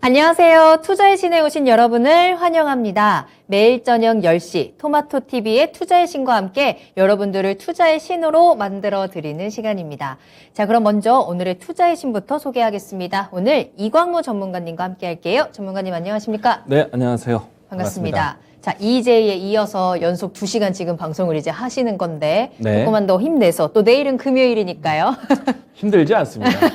안녕하세요. 투자의 신에 오신 여러분을 환영합니다. 매일 저녁 10시 토마토TV의 투자의 신과 함께 여러분들을 투자의 신으로 만들어 드리는 시간입니다. 자, 그럼 먼저 오늘의 투자의 신부터 소개하겠습니다. 오늘 이광무 전문가님과 함께 할게요. 전문가님 안녕하십니까? 네, 안녕하세요. 반갑습니다. 자, EJ에 이어서 연속 2시간 지금 방송을 이제 하시는 건데 조금만 더 힘내서 또 내일은 금요일이니까요. 힘들지 않습니다. 네,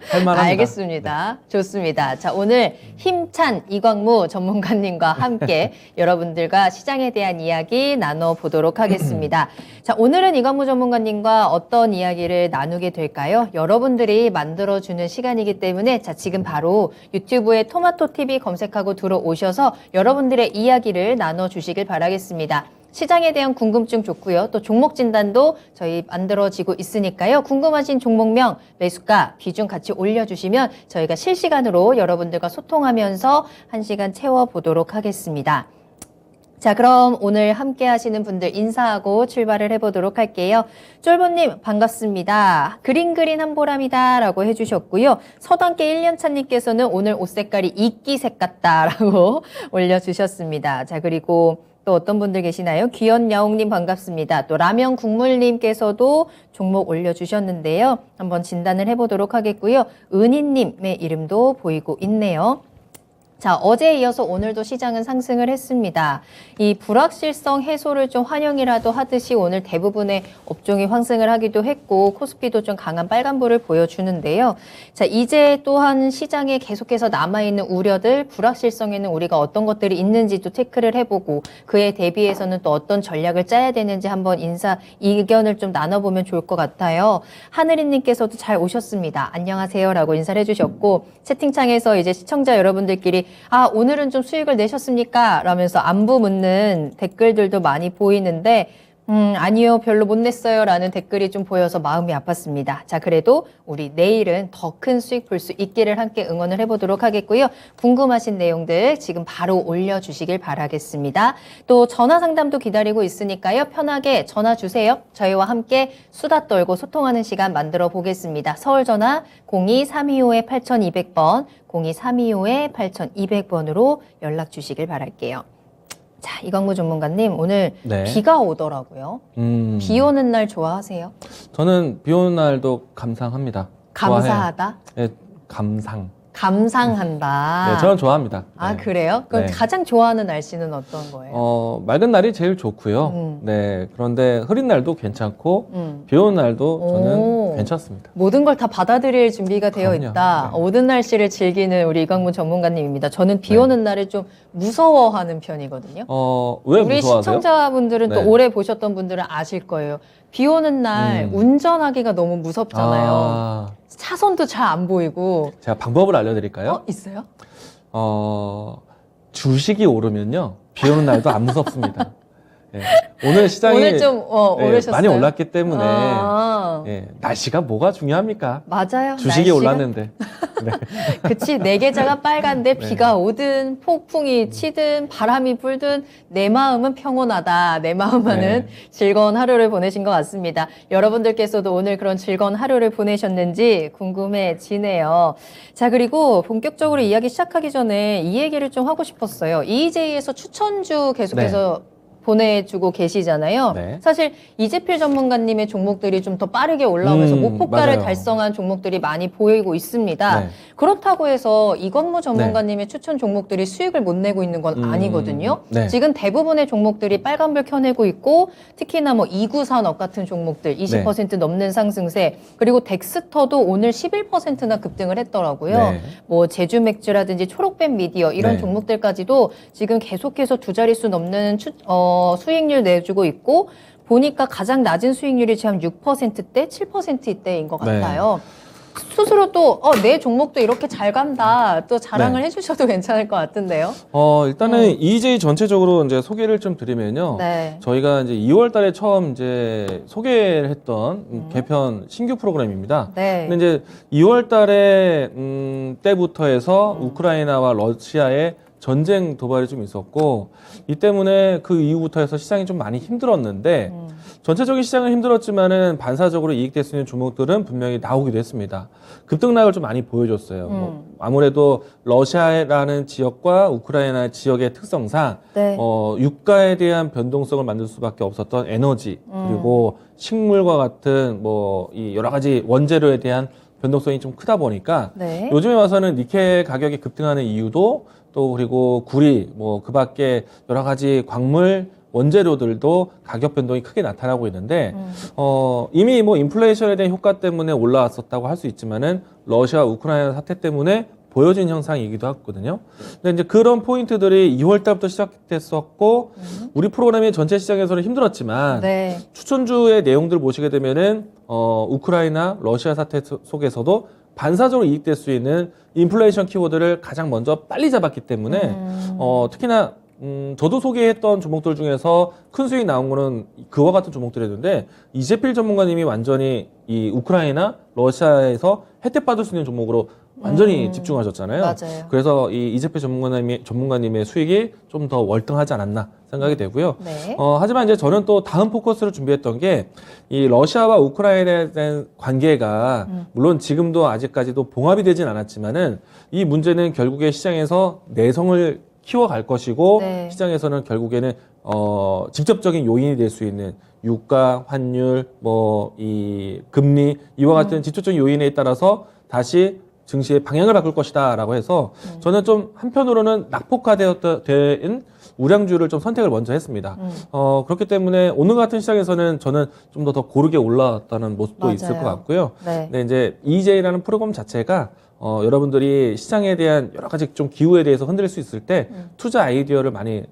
할만합니다. 알겠습니다. 네. 좋습니다. 자, 오늘 힘찬 이광무 전문가님과 함께 여러분들과 시장에 대한 이야기 나눠보도록 하겠습니다. 자, 오늘은 이광무 전문가님과 어떤 이야기를 나누게 될까요? 여러분들이 만들어주는 시간이기 때문에 자, 지금 바로 유튜브에 토마토TV 검색하고 들어오셔서 여러분들의 이야기를 나눠주시길 바라겠습니다. 시장에 대한 궁금증 좋고요. 또 종목 진단도 저희 만들어지고 있으니까요. 궁금하신 종목명, 매수가, 비중 같이 올려주시면 저희가 실시간으로 여러분들과 소통하면서 1시간 채워보도록 하겠습니다. 자, 그럼 오늘 함께 하시는 분들 인사하고 출발을 해보도록 할게요. 쫄보님 반갑습니다. 그린 한보람이다 라고 해주셨고요. 서당계 1년차님께서는 오늘 옷 색깔이 이끼색 같다 라고 올려주셨습니다. 자, 그리고 또 어떤 분들 계시나요? 귀연야옹님 반갑습니다. 또 라면 국물님께서도 종목 올려주셨는데요. 한번 진단을 해보도록 하겠고요. 은희님의 이름도 보이고 있네요. 자, 어제에 이어서 오늘도 시장은 상승을 했습니다. 이 불확실성 해소를 좀 환영이라도 하듯이 오늘 대부분의 업종이 환승을 하기도 했고 코스피도 좀 강한 빨간불을 보여주는데요. 자, 이제 또한 시장에 계속해서 남아있는 우려들, 불확실성에는 우리가 어떤 것들이 있는지도 체크를 해보고 그에 대비해서는 또 어떤 전략을 짜야 되는지 한번 의견을 좀 나눠보면 좋을 것 같아요. 하늘이님께서도 잘 오셨습니다. 안녕하세요 라고 인사를 해주셨고 채팅창에서 이제 시청자 여러분들끼리 아, 오늘은 좀 수익을 내셨습니까? 라면서 안부 묻는 댓글들도 많이 보이는데 아니요, 별로 못 냈어요 라는 댓글이 좀 보여서 마음이 아팠습니다. 자, 그래도 우리 내일은 더 큰 수익 볼 수 있기를 함께 응원을 해보도록 하겠고요. 궁금하신 내용들 지금 바로 올려주시길 바라겠습니다. 또 전화 상담도 기다리고 있으니까요. 편하게 전화 주세요. 저희와 함께 수다 떨고 소통하는 시간 만들어 보겠습니다. 서울 전화 02-325-8200번, 02-325-8200번으로 연락 주시길 바랄게요. 자, 이광무 전문가님 오늘 네. 비가 오더라고요. 비 오는 날 좋아하세요? 저는 비 오는 날도 감상합니다. 감사하다? 네, 감상한다. 네, 저는 좋아합니다. 아, 네. 그래요? 그럼 네. 가장 좋아하는 날씨는 어떤 거예요? 맑은 날이 제일 좋고요. 네, 그런데 흐린 날도 괜찮고 비 오는 날도 저는 괜찮습니다. 모든 걸 다 받아들일 준비가 되어 그럼요. 있다. 네. 모든 날씨를 즐기는 우리 이광무 전문가님입니다. 저는 비 오는 날을 좀 무서워하는 편이거든요. 왜 우리 무서워하세요? 시청자분들은 또 네. 오래 보셨던 분들은 아실 거예요. 비 오는 날 운전하기가 너무 무섭잖아요. 차선도 잘 안 보이고. 제가 방법을 알려드릴까요? 있어요? 주식이 오르면요. 비 오는 날도 안 무섭습니다. 네. 오늘 시장이 오늘 좀 오르셨어요? 많이 올랐기 때문에 날씨가 뭐가 중요합니까? 맞아요. 주식이 날씨가? 올랐는데. 네. 그치, 내 계좌가 빨간데 네. 비가 오든 폭풍이 치든 바람이 불든 내 마음은 평온하다. 내 마음만은 즐거운 하루를 보내신 것 같습니다. 여러분들께서도 오늘 그런 즐거운 하루를 보내셨는지 궁금해지네요. 자, 그리고 본격적으로 이야기 시작하기 전에 이 얘기를 좀 하고 싶었어요. EJ에서 추천주 계속해서 보내주고 계시잖아요. 네. 사실 이재필 전문가님의 종목들이 좀 더 빠르게 올라오면서 목표가를 맞아요. 달성한 종목들이 많이 보이고 있습니다. 네. 그렇다고 해서 이광무 전문가님의 추천 종목들이 수익을 못 내고 있는 건 아니거든요. 네. 지금 대부분의 종목들이 빨간불 켜내고 있고 특히나 뭐 이구산업 같은 종목들 20% 넘는 상승세, 그리고 덱스터도 오늘 11%나 급등을 했더라고요. 네. 뭐 제주맥주라든지 초록뱀 미디어 이런 네. 종목들까지도 지금 계속해서 두 자릿수 넘는 수익률 내주고 있고 보니까 가장 낮은 수익률이 지금 6%대, 7%대인 것 같아요. 스스로 또 내 종목도 이렇게 잘 간다 또 자랑을 해주셔도 괜찮을 것 같은데요. 일단은 EJ 전체적으로 이제 소개를 좀 드리면요. 네. 저희가 이제 2월 달에 처음 이제 소개를 했던 개편 신규 프로그램입니다. 네. 근데 이제 2월 달에 때부터 해서 우크라이나와 러시아의 전쟁 도발이 좀 있었고 이 때문에 그 이후부터 해서 시장이 좀 많이 힘들었는데 전체적인 시장은 힘들었지만은 반사적으로 이익될 수 있는 종목들은 분명히 나오기도 했습니다. 급등락을 좀 많이 보여줬어요. 뭐 아무래도 러시아라는 지역과 우크라이나 지역의 특성상 네. 유가에 대한 변동성을 만들 수밖에 없었던 에너지 그리고 식물과 같은 뭐 이 여러 가지 원재료에 대한 변동성이 좀 크다 보니까 네. 요즘에 와서는 니켈 가격이 급등하는 이유도 또 그리고 구리 뭐 그밖에 여러 가지 광물 원재료들도 가격 변동이 크게 나타나고 있는데 이미 뭐 인플레이션에 대한 효과 때문에 올라왔었다고 할 수 있지만은 러시아 우크라이나 사태 때문에 보여진 현상이기도 하거든요. 근데 이제 그런 포인트들이 2월 달부터 시작됐었고 우리 프로그램이 전체 시장에서는 힘들었지만 네. 추천주의 내용들을 보시게 되면은 우크라이나 러시아 사태 속에서도 반사적으로 이익될 수 있는 인플레이션 키워드를 가장 먼저 빨리 잡았기 때문에 특히나 저도 소개했던 종목들 중에서 큰 수익 나온 거는 그와 같은 종목들이었는데 이재필 전문가님이 완전히 이 우크라이나 러시아에서 혜택 받을 수 있는 종목으로 완전히 집중하셨잖아요. 맞아요. 그래서 이 이재필 전문가님의 수익이 좀 더 월등하지 않았나 생각이 되고요. 네. 하지만 이제 저는 또 다음 포커스를 준비했던 게 이 러시아와 우크라이나에 대한 관계가 물론 지금도 아직까지도 봉합이 되진 않았지만은 이 문제는 결국에 시장에서 내성을 키워갈 것이고 네. 시장에서는 결국에는 직접적인 요인이 될 수 있는 유가, 환율, 뭐 이 금리 이와 같은 직접적인 요인에 따라서 다시 증시의 방향을 바꿀 것이다라고 해서 저는 좀 한편으로는 낙폭화된 우량주를 좀 선택을 먼저 했습니다. 그렇기 때문에 오늘 같은 시장에서는 저는 좀 더 고르게 올라왔다는 모습도 맞아요. 있을 것 같고요. 네. 근데 이제 EJ라는 프로그램 자체가 여러분들이 시장에 대한 여러 가지 좀 기후에 대해서 흔들릴 수 있을 때 투자 아이디어를 많이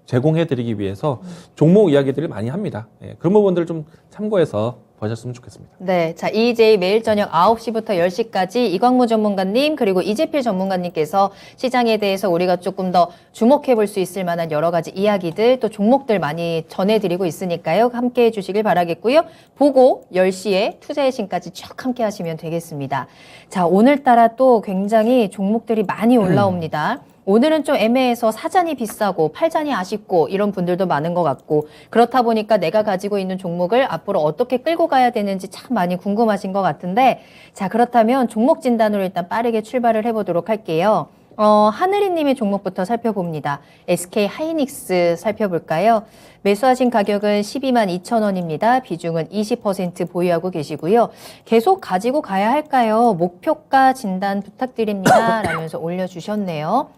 제공해드리기 위해서 종목 이야기들을 많이 합니다. 예, 그런 부분들을 좀 참고해서 보셨으면 좋겠습니다. 네. 자, EJ 매일 저녁 9시부터 10시까지 이광무 전문가님 그리고 이재필 전문가님께서 시장에 대해서 우리가 조금 더 주목해 볼 수 있을 만한 여러 가지 이야기들 또 종목들 많이 전해드리고 있으니까요. 함께 해주시길 바라겠고요. 보고 10시에 투자의 신까지 쭉 함께 하시면 되겠습니다. 자, 오늘따라 또 굉장히 종목들이 많이 올라옵니다. 오늘은 좀 애매해서 사잔이 비싸고 팔잔이 아쉽고 이런 분들도 많은 것 같고 그렇다 보니까 내가 가지고 있는 종목을 앞으로 어떻게 끌고 가야 되는지 참 많이 궁금하신 것 같은데 자 그렇다면 종목 진단으로 일단 빠르게 출발을 해보도록 할게요. 하늘이님의 종목부터 살펴봅니다. SK 하이닉스 살펴볼까요? 매수하신 가격은 122,200원입니다. 비중은 20% 보유하고 계시고요. 계속 가지고 가야 할까요? 목표가 진단 부탁드립니다. 라면서 올려주셨네요.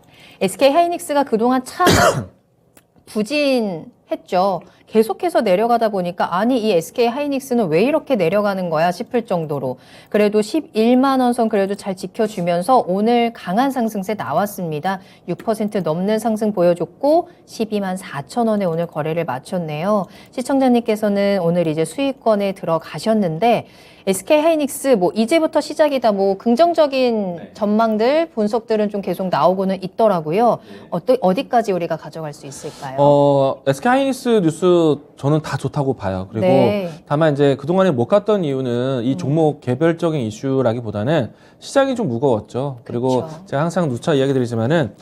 SK 하이닉스가 그동안 참 부진했죠. 계속해서 내려가다 보니까 아니 이 SK 하이닉스는 왜 이렇게 내려가는 거야 싶을 정도로 그래도 11만 원 선 그래도 잘 지켜주면서 오늘 강한 상승세 나왔습니다. 6% 넘는 상승 보여줬고 12만 4천 원에 오늘 거래를 마쳤네요. 시청자님께서는 오늘 이제 수익권에 들어가셨는데 SK 하이닉스 뭐 이제부터 시작이다 뭐 긍정적인 전망들 분석들은 좀 계속 나오고는 있더라고요. 어디까지 우리가 가져갈 수 있을까요? SK 하이닉스 뉴스 저는 다 좋다고 봐요. 그리고 네. 다만 이제 그동안에 못 갔던 이유는 이 종목 개별적인 이슈라기보다는 시장이 좀 무거웠죠. 그리고 그쵸. 제가 항상 누차 이야기 드리지만은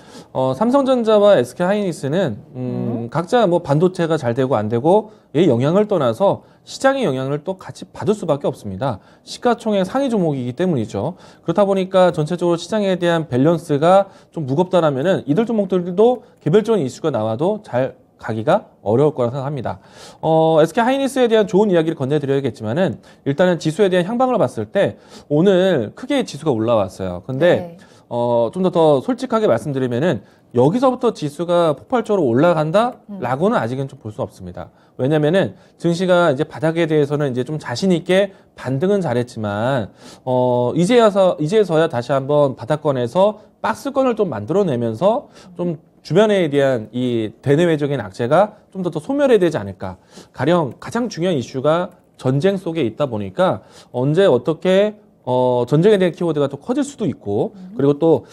삼성전자와 SK 하이닉스는 각자 뭐 반도체가 잘 되고 안 되고 이 영향을 떠나서 시장의 영향을 또 같이 받을 수밖에 없습니다. 시가총액 상위 종목이기 때문이죠. 그렇다 보니까 전체적으로 시장에 대한 밸런스가 좀 무겁다라면은 이들 종목들도 개별적인 이슈가 나와도 잘 가기가 어려울 거라 생각합니다. SK 하이닉스에 대한 좋은 이야기를 건네드려야겠지만은 일단은 지수에 대한 향방을 봤을 때 오늘 크게 지수가 올라왔어요. 근데 네. 좀 더 솔직하게 말씀드리면은 여기서부터 지수가 폭발적으로 올라간다라고는 아직은 좀 볼 수 없습니다. 왜냐면은 증시가 이제 바닥에 대해서는 이제 좀 자신 있게 반등은 잘했지만 이제서야 다시 한번 바닥권에서 박스권을 좀 만들어내면서 좀 주변에 대한 이 대내외적인 악재가 좀 더 소멸해야 되지 않을까. 가령 가장 중요한 이슈가 전쟁 속에 있다 보니까 언제 어떻게 전쟁에 대한 키워드가 또 커질 수도 있고 그리고 또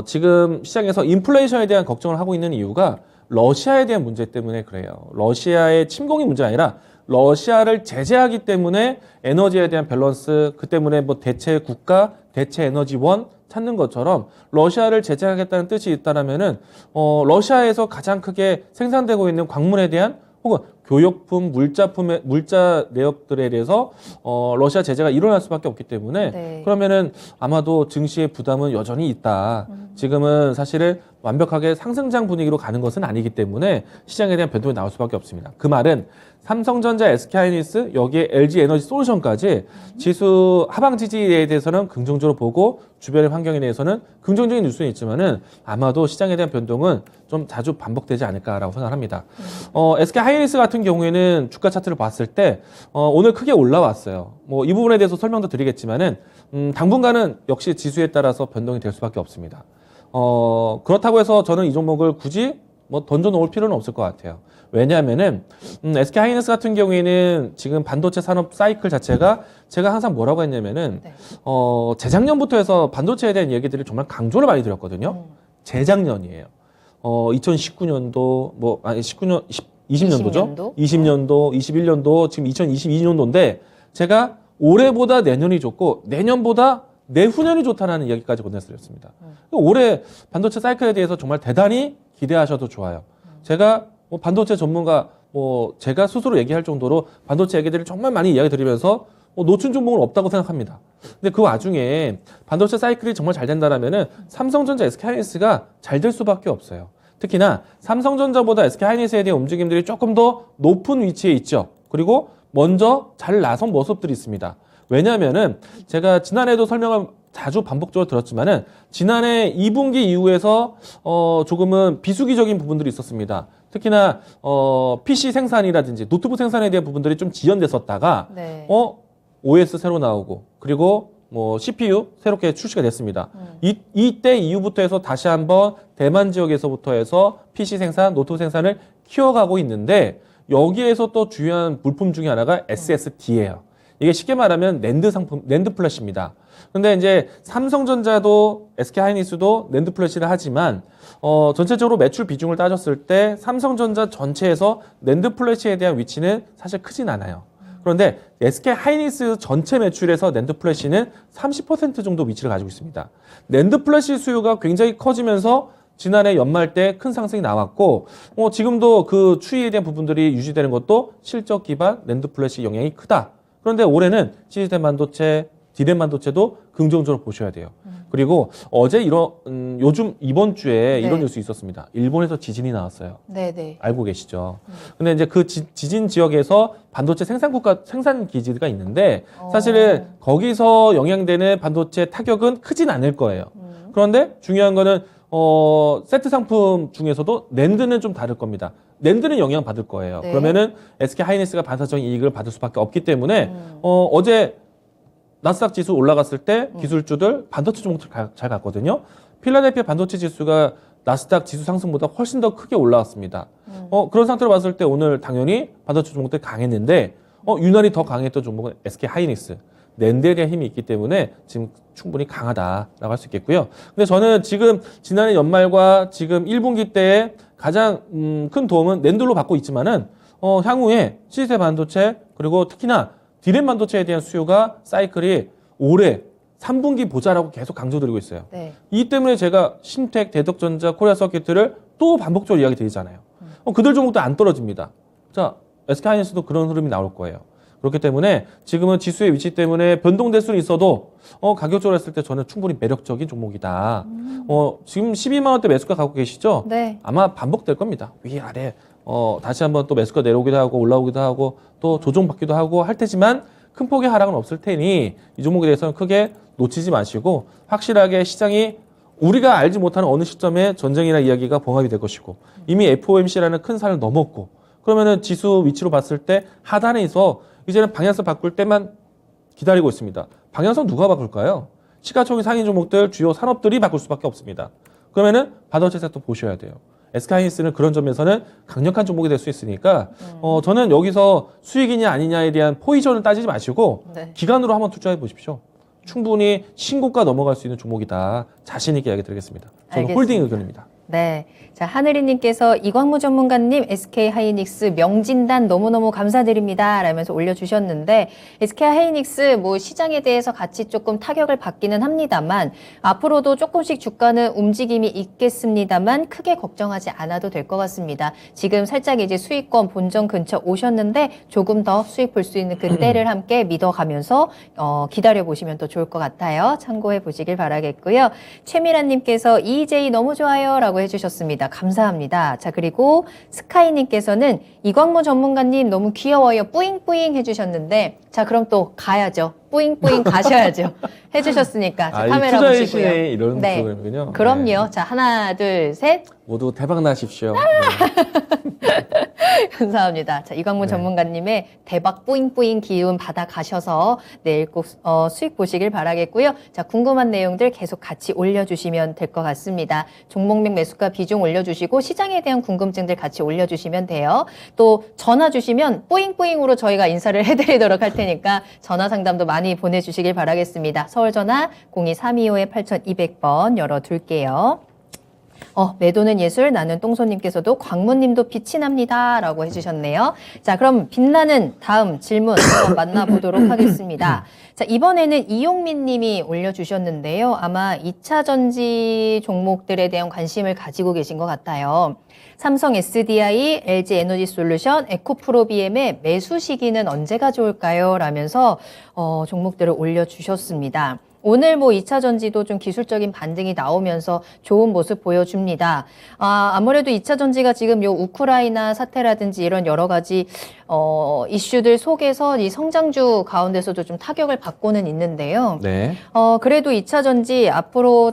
지금 시장에서 인플레이션에 대한 걱정을 하고 있는 이유가 러시아에 대한 문제 때문에 그래요. 러시아의 침공이 문제가 아니라 러시아를 제재하기 때문에 에너지에 대한 밸런스 그 때문에 뭐 대체 국가, 대체 에너지원 찾는 것처럼 러시아를 제재하겠다는 뜻이 있다라면은 러시아에서 가장 크게 생산되고 있는 광물에 대한 혹은 교육품, 물자 내역들에 대해서 러시아 제재가 일어날 수밖에 없기 때문에 네. 그러면은 아마도 증시의 부담은 여전히 있다. 지금은 사실은 완벽하게 상승장 분위기로 가는 것은 아니기 때문에 시장에 대한 변동이 나올 수밖에 없습니다. 그 말은 삼성전자, SK하이닉스, 여기에 LG에너지솔루션까지 지수 하방 지지에 대해서는 긍정적으로 보고 주변의 환경에 대해서는 긍정적인 뉴스는 있지만은 아마도 시장에 대한 변동은 좀 자주 반복되지 않을까라고 생각합니다. SK하이닉스 같은 경우에는 주가 차트를 봤을 때 오늘 크게 올라왔어요. 뭐 이 부분에 대해서 설명도 드리겠지만은 당분간은 역시 지수에 따라서 변동이 될 수밖에 없습니다. 그렇다고 해서 저는 이 종목을 굳이 뭐 던져 놓을 필요는 없을 것 같아요. 왜냐하면은 SK하이닉스 같은 경우에는 지금 반도체 산업 사이클 자체가 제가 항상 뭐라고 했냐면은 네. 재작년부터 해서 반도체에 대한 얘기들을 정말 강조를 많이 드렸거든요. 재작년이에요. 2019년도 뭐 아니 19년 20년도죠. 20년도, 21년도, 지금 2022년도인데 제가 올해보다 내년이 좋고 내년보다 내후년이 좋다는 이야기까지 건네드렸습니다. 올해 반도체 사이클에 대해서 정말 대단히 기대하셔도 좋아요. 제가 뭐 반도체 전문가 제가 스스로 얘기할 정도로 반도체 얘기들을 정말 많이 이야기 드리면서 놓친 종목은 없다고 생각합니다. 근데 그 와중에 반도체 사이클이 정말 잘 된다라면은 삼성전자, SK하이닉스가 잘 될 수밖에 없어요. 특히나 삼성전자보다 SK하이닉스에 대한 움직임들이 조금 더 높은 위치에 있죠. 그리고 먼저 잘 나선 모습들이 있습니다. 왜냐하면은 제가 지난해도 설명을 자주 반복적으로 들었지만은 지난해 2분기 이후에서 조금은 비수기적인 부분들이 있었습니다. 특히나 PC 생산이라든지 노트북 생산에 대한 부분들이 좀 지연됐었다가 네. OS 새로 나오고 그리고 뭐 CPU 새롭게 출시가 됐습니다. 이때 이후부터 해서 다시 한번 대만 지역에서부터 해서 PC 생산, 노트북 생산을 키워가고 있는데 여기에서 또 중요한 물품 중에 하나가 SSD예요. 이게 쉽게 말하면 낸드 상품, 낸드 플래시입니다. 근데 이제 삼성전자도 SK하이닉스도 낸드 플래시를 하지만 전체적으로 매출 비중을 따졌을 때 삼성전자 전체에서 낸드 플래시에 대한 위치는 사실 크진 않아요. 그런데 SK하이닉스 전체 매출에서 낸드 플래시는 30% 정도 위치를 가지고 있습니다. 낸드 플래시 수요가 굉장히 커지면서 지난해 연말 때 큰 상승이 나왔고 지금도 그 추이에 대한 부분들이 유지되는 것도 실적 기반 낸드 플래시 영향이 크다. 그런데 올해는 시스템 반도체, 디램 반도체도 긍정적으로 보셔야 돼요. 그리고 어제 요즘 이번 주에 이런 뉴스 있었습니다. 일본에서 지진이 나왔어요. 네네. 알고 계시죠? 근데 이제 그 지진 지역에서 반도체 생산 기지가 있는데 사실은 거기서 영향되는 반도체 타격은 크진 않을 거예요. 그런데 중요한 거는 세트 상품 중에서도 낸드는 좀 다를 겁니다. 낸드는 영향 받을 거예요. 네. 그러면은 SK하이닉스가 반사적인 이익을 받을 수밖에 없기 때문에 어제 나스닥 지수 올라갔을 때 기술주들 반도체 종목들 잘 갔거든요. 필라델피아 반도체 지수가 나스닥 지수 상승보다 훨씬 더 크게 올라왔습니다. 그런 상태로 봤을 때 오늘 당연히 반도체 종목들 강했는데 유난히 더 강했던 종목은 SK하이닉스. 낸드에 대한 힘이 있기 때문에 지금 충분히 강하다라고 할 수 있겠고요. 근데 저는 지금 지난해 연말과 지금 1분기 때에 가장 큰 도움은 낸드로 받고 있지만은 향후에 시스템 반도체 그리고 특히나 디램 반도체에 대한 수요가 사이클이 올해 3분기 보자라고 계속 강조드리고 있어요. 네. 이 때문에 제가 심텍, 대덕전자, 코리아서킷을 또 반복적으로 이야기 드리잖아요. 그들 종목도 안 떨어집니다. 자, SK하이닉스도 그런 흐름이 나올 거예요. 그렇기 때문에 지금은 지수의 위치 때문에 변동될 수는 있어도 가격적으로 했을 때 저는 충분히 매력적인 종목이다. 지금 12만 원대 매수가 갖고 계시죠? 네. 아마 반복될 겁니다. 위아래 다시 한번 또 매수가 내려오기도 하고 올라오기도 하고 또 조정받기도 하고 할 테지만 큰 폭의 하락은 없을 테니 이 종목에 대해서는 크게 놓치지 마시고 확실하게 시장이 우리가 알지 못하는 어느 시점에 전쟁이나 이야기가 봉합이 될 것이고 이미 FOMC라는 큰 산을 넘었고 그러면은 지수 위치로 봤을 때 하단에서 이제는 방향성 바꿀 때만 기다리고 있습니다. 방향성 누가 바꿀까요? 시가총액 상위 종목들 주요 산업들이 바꿀 수밖에 없습니다. 그러면은 반도체 섹터 보셔야 돼요. SK하이닉스는 그런 점에서는 강력한 종목이 될 수 있으니까 저는 여기서 수익이냐 아니냐에 대한 포지션을 따지지 마시고 네. 기간으로 한번 투자해 보십시오. 충분히 신고가 넘어갈 수 있는 종목이다. 자신 있게 이야기 드리겠습니다. 저는 알겠습니다. 홀딩 의견입니다. 네. 자, 하늘이님께서 이광무 전문가님 SK 하이닉스 명진단 너무너무 감사드립니다. 라면서 올려주셨는데, SK 하이닉스 뭐 시장에 대해서 같이 조금 타격을 받기는 합니다만, 앞으로도 조금씩 주가는 움직임이 있겠습니다만, 크게 걱정하지 않아도 될 것 같습니다. 지금 살짝 이제 수익권 본전 근처 오셨는데, 조금 더 수익 볼 수 있는 그때를 함께 믿어가면서, 기다려보시면 또 좋을 것 같아요. 참고해 보시길 바라겠고요. 최미란님께서 EJ 너무 좋아요. 라고 해주셨습니다. 감사합니다. 자, 그리고 스카이님께서는 이광무 전문가님 너무 귀여워요. 뿌잉뿌잉 해주셨는데, 자, 그럼 또 가야죠. 뿌잉뿌잉 가셔야죠. 해주셨으니까. 자, 카메라 투자의 보시고요. 신의 이런 네. 프로그램이군요. 그럼요. 네. 자, 하나, 둘, 셋. 모두 대박 나십시오. 네. 감사합니다. 자, 이광무 네. 전문가님의 대박 뿌잉뿌잉 기운 받아가셔서 내일 꼭 수익 보시길 바라겠고요. 자, 궁금한 내용들 계속 같이 올려주시면 될 것 같습니다. 종목명 매수가 비중 올려주시고 시장에 대한 궁금증들 같이 올려주시면 돼요. 또 전화 주시면 뿌잉뿌잉으로 저희가 인사를 해드리도록 할 테니까 전화 상담도 많이 보내주시길 바라겠습니다. 서울 전화 0232-8200번 열어둘게요. 매도는 예술, 나는 똥손님께서도 광무님도 빛이 납니다. 라고 해주셨네요. 자, 그럼 빛나는 다음 질문 한번 만나보도록 하겠습니다. 자, 이번에는 이용민 님이 올려주셨는데요. 아마 2차 전지 종목들에 대한 관심을 가지고 계신 것 같아요. 삼성 SDI, LG 에너지 솔루션, 에코프로비엠의 매수 시기는 언제가 좋을까요? 라면서 종목들을 올려주셨습니다. 오늘 뭐 2차 전지도 좀 기술적인 반등이 나오면서 좋은 모습 보여줍니다. 아무래도 2차 전지가 지금 요 우크라이나 사태라든지 이런 여러 가지 이슈들 속에서 이 성장주 가운데서도 좀 타격을 받고는 있는데요. 네. 그래도 2차 전지 앞으로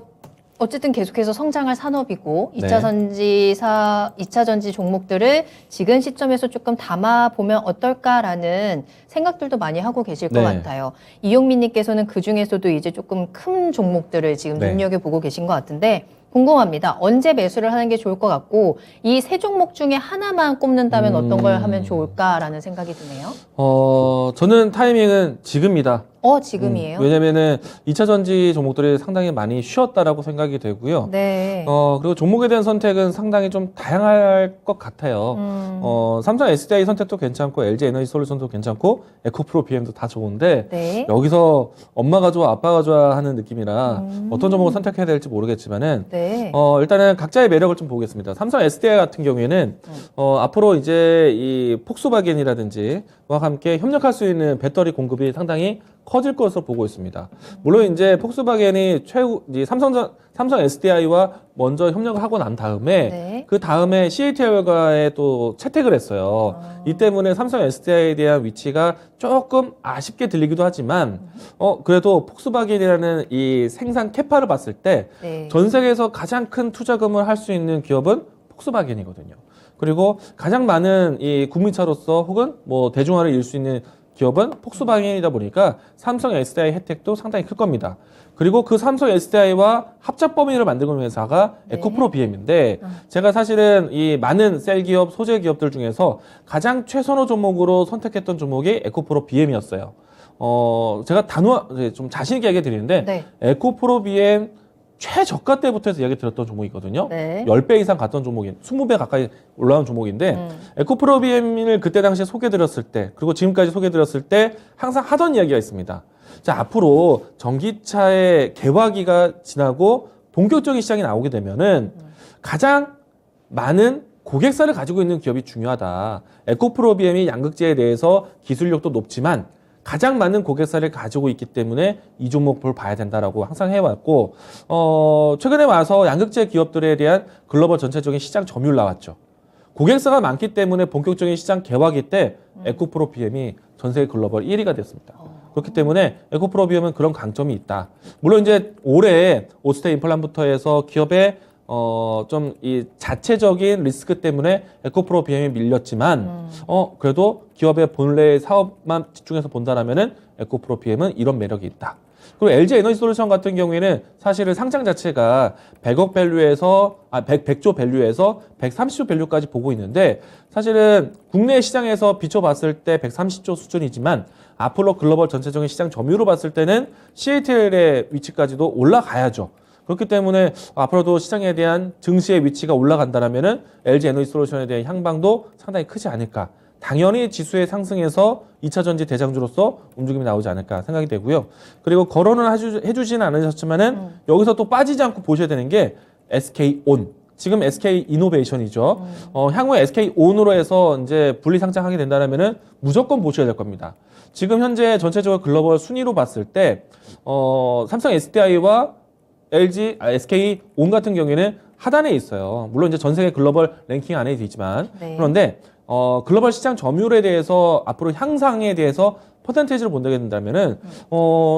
어쨌든 계속해서 성장할 산업이고 2차 전지 종목들을 지금 시점에서 조금 담아보면 어떨까라는 생각들도 많이 하고 계실 것 네. 같아요. 이용민 님께서는 그중에서도 이제 조금 큰 종목들을 지금 네. 눈여겨보고 계신 것 같은데 궁금합니다. 언제 매수를 하는 게 좋을 것 같고 이 세 종목 중에 하나만 꼽는다면 어떤 걸 하면 좋을까라는 생각이 드네요. 저는 타이밍은 지금이다. 지금이에요? 왜냐면은 2차 전지 종목들이 상당히 많이 쉬었다라고 생각이 되고요. 네. 그리고 종목에 대한 선택은 상당히 좀 다양할 것 같아요. 삼성 SDI 선택도 괜찮고, LG 에너지 솔루션도 괜찮고, 에코프로 BM도 다 좋은데, 네. 여기서 엄마가 좋아, 아빠가 좋아 하는 느낌이라 어떤 종목을 선택해야 될지 모르겠지만은, 네. 일단은 각자의 매력을 좀 보겠습니다. 삼성 SDI 같은 경우에는, 앞으로 이제 이 폭스바겐이라든지와 함께 협력할 수 있는 배터리 공급이 상당히 커질 것으로 보고 있습니다. 물론 이제 폭스바겐이 삼성 SDI와 먼저 협력을 하고 난 다음에 네. 그 다음에 CATL과에 또 채택을 했어요. 이 때문에 삼성 SDI에 대한 위치가 조금 아쉽게 들리기도 하지만 그래도 폭스바겐이라는 이 생산 캐파를 봤을 때 전 네. 세계에서 가장 큰 투자금을 할 수 있는 기업은 폭스바겐이거든요. 그리고 가장 많은 이 국민차로서 혹은 뭐 대중화를 이룰 수 있는 기업은 폭스바겐이다 보니까 삼성 SDI 혜택도 상당히 클 겁니다. 그리고 그 삼성 SDI와 합작 범위를 만드는 회사가 네. 에코프로 BM인데 제가 사실은 이 많은 셀 기업, 소재 기업들 중에서 가장 최선호 종목으로 선택했던 종목이 에코프로 BM이었어요. 제가 좀 자신 있게 얘기 드리는데 네. 에코프로 BM 최저가 때부터 해서 이야기 들었던 종목이거든요. 네. 10배 이상 갔던 종목인, 20배 가까이 올라온 종목인데, 에코프로 BM을 그때 당시에 소개드렸을 때, 그리고 지금까지 소개드렸을 때 항상 하던 이야기가 있습니다. 자, 앞으로 전기차의 개화기가 지나고 본격적인 시장이 나오게 되면은 가장 많은 고객사를 가지고 있는 기업이 중요하다. 에코프로 BM이 양극재에 대해서 기술력도 높지만 가장 많은 고객사를 가지고 있기 때문에 이 종목을 봐야 된다라고 항상 해왔고, 최근에 와서 양극재 기업들에 대한 글로벌 전체적인 시장 점유율 나왔죠. 고객사가 많기 때문에 본격적인 시장 개화기 때 에코프로 BM이 전 세계 글로벌 1위가 됐습니다. 그렇기 때문에 에코프로 BM은 그런 강점이 있다. 물론 이제 올해 오스테 임플란부터 해서 기업의 좀 이 자체적인 리스크 때문에 에코프로 BM이 밀렸지만, 그래도 기업의 본래의 사업만 집중해서 본다라면은 에코프로 BM은 이런 매력이 있다. 그리고 LG 에너지 솔루션 같은 경우에는 사실은 상장 자체가 100억 밸류에서 100조 밸류에서 130조 밸류까지 보고 있는데 사실은 국내 시장에서 비춰봤을 때 130조 수준이지만 앞으로 글로벌 전체적인 시장 점유율로 봤을 때는 CATL의 위치까지도 올라가야죠. 그렇기 때문에 앞으로도 시장에 대한 증시의 위치가 올라간다라면은 LG 에너지 솔루션에 대한 향방도 상당히 크지 않을까. 당연히 지수의 상승에서 2차 전지 대장주로서 움직임이 나오지 않을까 생각이 되고요. 그리고 거론을 해주지는 않으셨지만은 여기서 또 빠지지 않고 보셔야 되는 게 SK온. 지금 SK 이노베이션이죠. 향후에 SK 온으로 해서 이제 분리 상장하게 된다면은 무조건 보셔야 될 겁니다. 지금 현재 전체적으로 글로벌 순위로 봤을 때 삼성 SDI와 SK 온 같은 경우에는 하단에 있어요. 물론 이제 전 세계 글로벌 랭킹 안에 있지만 네. 그런데 글로벌 시장 점유율에 대해서 앞으로 향상에 대해서 퍼센테이지를 본다게 된다면은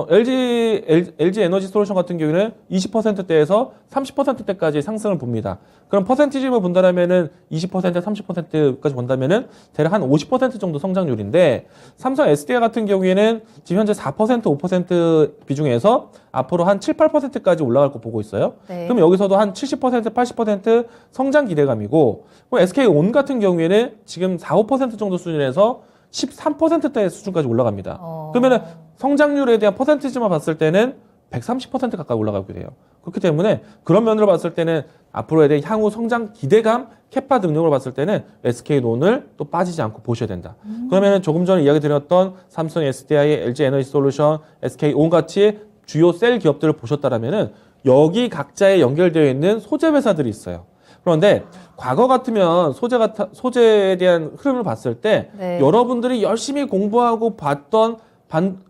LG 에너지 솔루션 같은 경우에는 20%대에서 30%대까지 상승을 봅니다. 그럼 퍼센테이지만 본다면은 20%, 30%까지 본다면은 대략 한 50% 정도 성장률인데 삼성 SDI 같은 경우에는 지금 현재 4%, 5% 비중에서 앞으로 한 7, 8%까지 올라갈 거 보고 있어요. 네. 그럼 여기서도 한 70%, 80% 성장 기대감이고 SK온 같은 경우에는 지금 4, 5% 정도 수준에서 13%대 수준까지 올라갑니다. 그러면은 성장률에 대한 퍼센티지만 봤을 때는 130% 가까이 올라가게 돼요. 그렇기 때문에 그런 면으로 봤을 때는 앞으로에 대한 향후 성장 기대감, 캐파 능력으로 봤을 때는 SK론을 또 빠지지 않고 보셔야 된다. 그러면은 조금 전에 이야기 드렸던 삼성 SDI, LG 에너지 솔루션, SK온 같이 주요 셀 기업들을 보셨다라면은 여기 각자에 연결되어 있는 소재 회사들이 있어요. 그런데 과거 같으면 소재에 대한 흐름을 봤을 때 네. 여러분들이 열심히 공부하고 봤던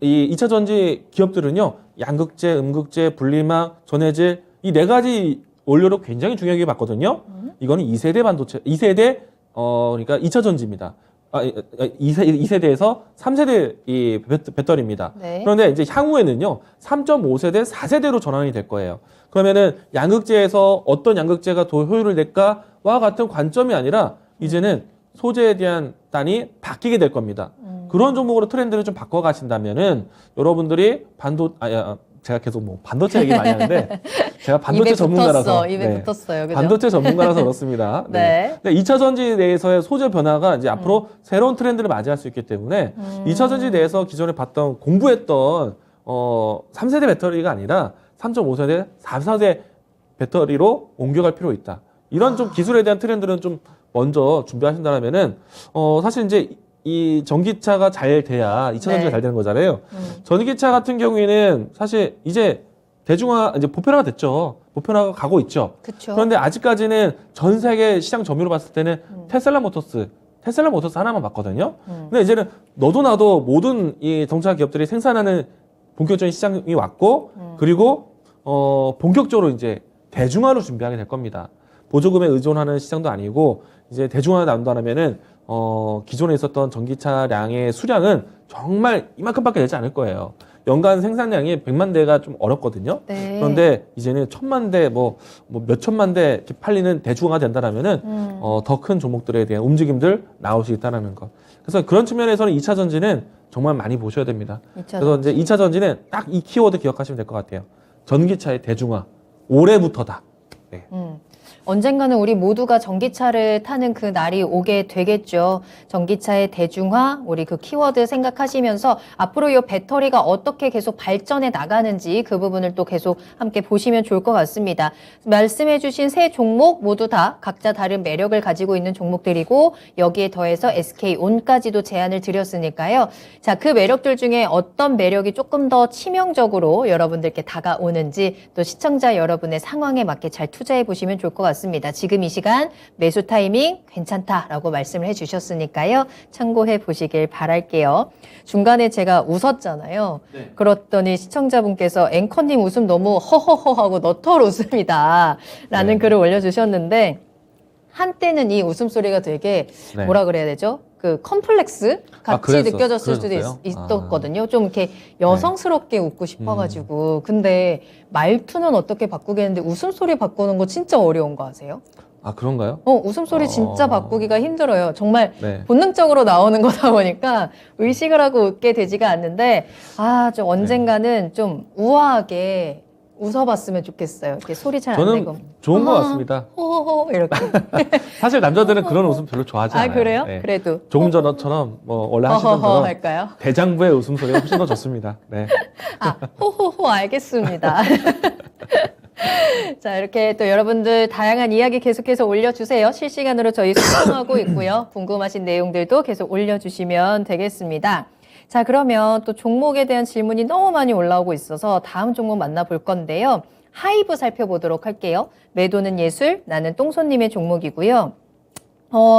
이 2차 전지 기업들은요. 양극재, 음극재, 분리막, 전해질 이 네 가지 원료를 굉장히 중요하게 봤거든요. 이거는 2세대 반도체, 2세대 그러니까 2차 전지입니다. 2세대에서 3세대 이 배터리입니다. 네. 그런데 이제 향후에는요, 3.5세대, 4세대로 전환이 될 거예요. 그러면은 양극재에서 어떤 양극재가 더 효율을 낼까와 같은 관점이 아니라 이제는 소재에 대한 단이 바뀌게 될 겁니다. 그런 종목으로 트렌드를 좀 바꿔가신다면은 여러분들이 제가 계속 뭐 반도체 얘기 많이 하는데 제가 반도체 전문가라서 입에 붙었어요. 그죠? 반도체 전문가라서 그렇습니다. 네. 네. 2차 전지 내에서의 소재 변화가 이제 앞으로 새로운 트렌드를 맞이할 수 있기 때문에 2차 전지 내에서 기존에 봤던 공부했던 3세대 배터리가 아니라 3.5세대, 4세대 배터리로 옮겨갈 필요 있다. 이런 좀 기술에 대한 트렌드는 좀 먼저 준비하신다면은 사실 이제 이 전기차가 잘 돼야 2차 전지가 네. 잘 되는 거잖아요. 전기차 같은 경우에는 사실 이제 이제 보편화가 됐죠. 보편화가 가고 있죠. 그쵸. 그런데 아직까지는 전 세계 시장 점유율로 봤을 때는 테슬라 모터스 하나만 봤거든요. 근데 이제는 너도 나도 모든 이 자동차 기업들이 생산하는 본격적인 시장이 왔고, 그리고 본격적으로 이제 대중화로 준비하게 될 겁니다. 보조금에 의존하는 시장도 아니고 이제 대중화 난다면은 기존에 있었던 전기차량의 수량은 정말 이만큼밖에 되지 않을 거예요. 연간 생산량이 100만 대가 좀 어렵거든요. 네. 그런데 이제는 1000만 대, 뭐 몇천만 대 이렇게 팔리는 대중화가 된다라면은 더 큰 종목들에 대한 움직임들 나올 수 있다는 것. 그래서 그런 측면에서는 2차 전지는 정말 많이 보셔야 됩니다. 그래서 이제 2차 전지는 딱 이 키워드 기억하시면 될 것 같아요. 전기차의 대중화. 올해부터다. 네. 언젠가는 우리 모두가 전기차를 타는 그 날이 오게 되겠죠. 전기차의 대중화, 우리 그 키워드 생각하시면서 앞으로 이 배터리가 어떻게 계속 발전해 나가는지 그 부분을 또 계속 함께 보시면 좋을 것 같습니다. 말씀해주신 세 종목 모두 다 각자 다른 매력을 가지고 있는 종목들이고 여기에 더해서 SK온까지도 제안을 드렸으니까요. 자, 그 매력들 중에 어떤 매력이 조금 더 치명적으로 여러분들께 다가오는지 또 시청자 여러분의 상황에 맞게 잘 투자해 보시면 좋을 것 같습니다. 지금 이 시간 매수 타이밍 괜찮다라고 말씀을 해주셨으니까요. 참고해 보시길 바랄게요. 중간에 제가 웃었잖아요. 네. 그랬더니 시청자분께서 앵커님 웃음 너무 허허허하고 너털 웃음이다 라는 네. 글을 올려주셨는데 한때는 이 웃음소리가 되게 네. 뭐라 그래야 되죠? 그 컴플렉스 같이 느껴졌을 수도 그러셨어요? 있었거든요. 좀 이렇게 여성스럽게 웃고 싶어가지고. 근데 말투는 어떻게 바꾸겠는데 웃음소리 바꾸는 거 진짜 어려운 거 아세요? 아, 그런가요? 웃음소리 진짜 바꾸기가 힘들어요. 정말 네. 본능적으로 나오는 거다 보니까 의식을 하고 웃게 되지가 않는데, 좀 언젠가는 좀 우아하게 웃어봤으면 좋겠어요. 이렇게 소리 잘 안 저는 내고. 좋은 것 같습니다. 호호호 이렇게. 사실 남자들은 그런 웃음 별로 좋아하지 않아요. 아, 그래요? 네. 그래도. 조금 전처럼 뭐 원래 하시던 허허허 대로 할까요? 대장부의 웃음소리가 훨씬 더 좋습니다. 네. 호호호 알겠습니다. 자, 이렇게 또 여러분들 다양한 이야기 계속해서 올려주세요. 실시간으로 저희 소통하고 있고요. 궁금하신 내용들도 계속 올려주시면 되겠습니다. 자, 그러면 또 종목에 대한 질문이 너무 많이 올라오고 있어서 다음 종목 만나볼 건데요. 하이브 살펴보도록 할게요. 매도는 예술, 나는 똥손님의 종목이고요.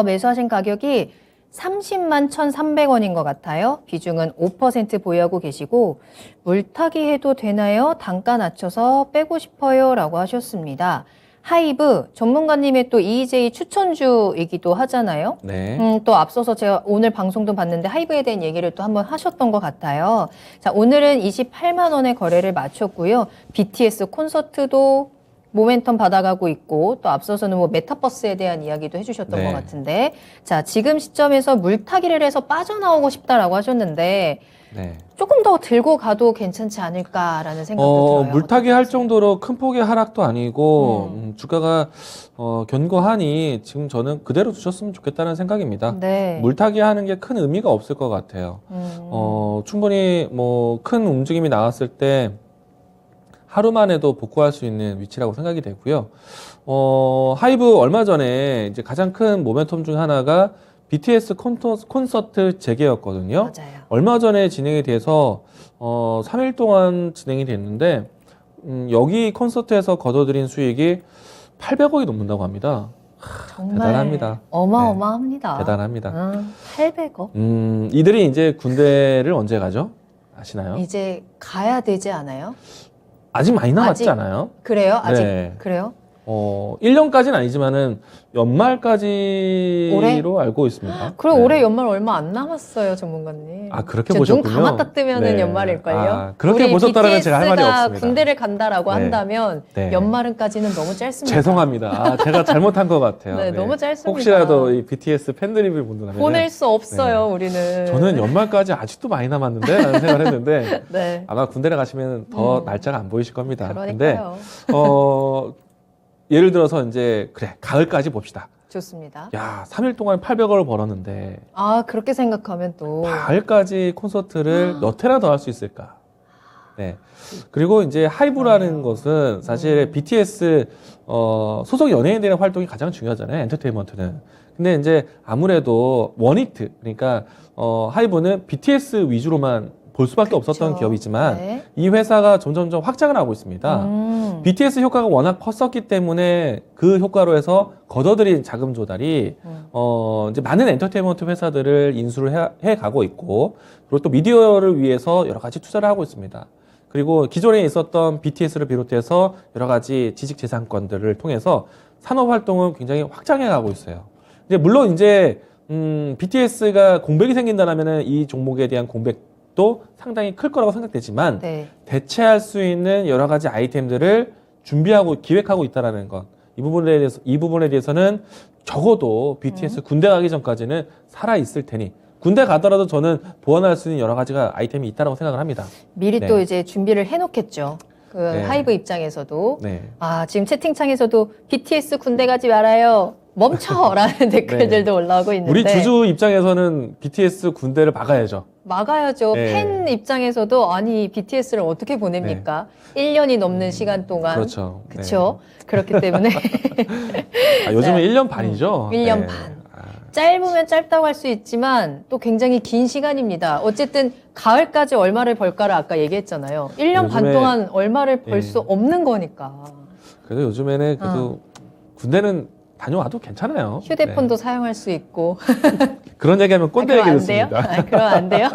매수하신 가격이 30만 1,300원인 것 같아요. 비중은 5% 보유하고 계시고 물타기 해도 되나요? 단가 낮춰서 빼고 싶어요 라고 하셨습니다. 하이브 전문가님의 또 EJ 추천주이기도 하잖아요. 네. 또 앞서서 제가 오늘 방송도 봤는데 하이브에 대한 얘기를 또 한번 하셨던 것 같아요. 자, 오늘은 28만 원의 거래를 마쳤고요. BTS 콘서트도 모멘텀 받아가고 있고 또 앞서서는 뭐 메타버스에 대한 이야기도 해주셨던 네. 것 같은데 자, 지금 시점에서 물타기를 해서 빠져나오고 싶다라고 하셨는데 네. 조금 더 들고 가도 괜찮지 않을까라는 생각도 들어요. 물타기 할 정도로 큰 폭의 하락도 아니고 주가가 견고하니 지금 저는 그대로 두셨으면 좋겠다는 생각입니다. 네. 물타기 하는 게 큰 의미가 없을 것 같아요. 충분히 뭐 큰 움직임이 나왔을 때 하루 만에도 복구할 수 있는 위치라고 생각이 되고요. 하이브 얼마 전에 이제 가장 큰 모멘텀 중 하나가 BTS 콘서트 재개였거든요. 맞아요. 얼마 전에 진행이 돼서 3일 동안 진행이 됐는데 여기 콘서트에서 거둬들인 수익이 800억이 넘는다고 합니다. 정말 대단합니다. 어마어마합니다. 대단합니다. 800억? 이들이 이제 군대를 언제 가죠? 아시나요? 이제 가야 되지 않아요? 아직 많이 남았지 아직- 않아요? 그래요? 아직 네. 그래요? 1년까지는 아니지만은 연말까지로 알고 있습니다. 그리고 네. 올해 연말 얼마 안 남았어요, 전문가님. 아, 그렇게 진짜 눈 보셨군요. 감았다 뜨면은 네. 연말일걸요. 아, 그렇게 보셨다면 제가 할 말이 BTS가 없습니다. 군대를 간다라고 네. 한다면 네. 연말은까지는 너무 짧습니다. 죄송합니다. 제가 잘못한 것 같아요. 네, 너무 짧습니다. 혹시라도 이 BTS 팬들이 분들하면 보낼 수 없어요, 우리는. 저는 연말까지 아직도 많이 남았는데 라는 생각을 했는데 네. 아마 군대를 가시면 더 날짜가 안 보이실 겁니다. 근데 그러니까요. 예를 들어서 이제 그래 가을까지 봅시다. 좋습니다. 야 3일 동안 800억을 벌었는데 아, 그렇게 생각하면 또. 가을까지 콘서트를 몇 회나 더 할 수 있을까? 네. 그리고 이제 하이브라는 것은 사실 BTS 소속 연예인들의 활동이 가장 중요하잖아요. 엔터테인먼트는. 근데 이제 아무래도 원히트 그러니까 하이브는 BTS 위주로만 볼 수밖에 없었던 그쵸. 기업이지만 네. 이 회사가 점점점 확장을 하고 있습니다. BTS 효과가 워낙 컸었기 때문에 그 효과로 해서 거둬들인 자금 조달이 이제 많은 엔터테인먼트 회사들을 인수를 해 가고 있고 그리고 또 미디어를 위해서 여러 가지 투자를 하고 있습니다. 그리고 기존에 있었던 BTS를 비롯해서 여러 가지 지식재산권들을 통해서 산업 활동은 굉장히 확장해 가고 있어요. 이제 물론 이제 BTS가 공백이 생긴다라면은 이 종목에 대한 공백도 상당히 클 거라고 생각되지만 네. 대체할 수 있는 여러 가지 아이템들을 준비하고 기획하고 있다라는 것. 이 부분에 대해서는 적어도 BTS 군대 가기 전까지는 살아 있을 테니 군대 가더라도 저는 보완할 수 있는 여러 가지가 아이템이 있다라고 생각을 합니다. 미리 네. 또 이제 준비를 해놓겠죠. 그 네. 하이브 입장에서도. 네. 아, 지금 채팅창에서도 BTS 군대 가지 말아요. 멈춰라는 댓글들도 올라오고 있는데. 우리 주주 입장에서는 BTS 군대를 막아야죠. 막아야죠. 네. 팬 입장에서도 아니 BTS를 어떻게 보냅니까? 1년이 넘는 시간 동안. 그렇죠. 그렇죠. 그렇기 때문에 요즘은 1년 반이죠. 1년 네. 반. 짧으면 짧다고 할 수 있지만 또 굉장히 긴 시간입니다. 어쨌든 가을까지 얼마를 벌까를 아까 얘기했잖아요. 1년 반 요즘에- 동안 얼마를 벌 예. 수 없는 거니까. 그래도 요즘에는 그래도 군대는 다녀와도 괜찮아요. 휴대폰도 네. 사용할 수 있고. 그런 얘기하면 꼰대 그럼 얘기 안 돼요? 듣습니다. 그럼 안 돼요?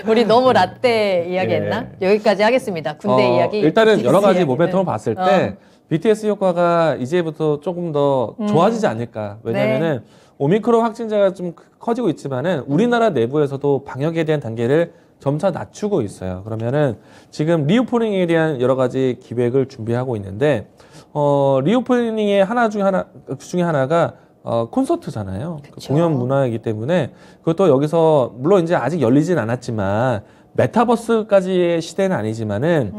우리 너무 라떼 이야기했나? 여기까지 하겠습니다. 군대 이야기. 일단은 BTS 여러 가지 이야기는. 모멘텀을 봤을 때 BTS 효과가 이제부터 조금 더 좋아지지 않을까. 왜냐면은 오미크론 확진자가 좀 커지고 있지만은 우리나라 내부에서도 방역에 대한 단계를 점차 낮추고 있어요. 그러면은 지금 리오프닝에 대한 여러 가지 기획을 준비하고 있는데 리오프닝의 중에 하나가 콘서트잖아요. 그쵸. 공연 문화이기 때문에 그것도 여기서 물론 이제 아직 열리진 않았지만 메타버스까지의 시대는 아니지만은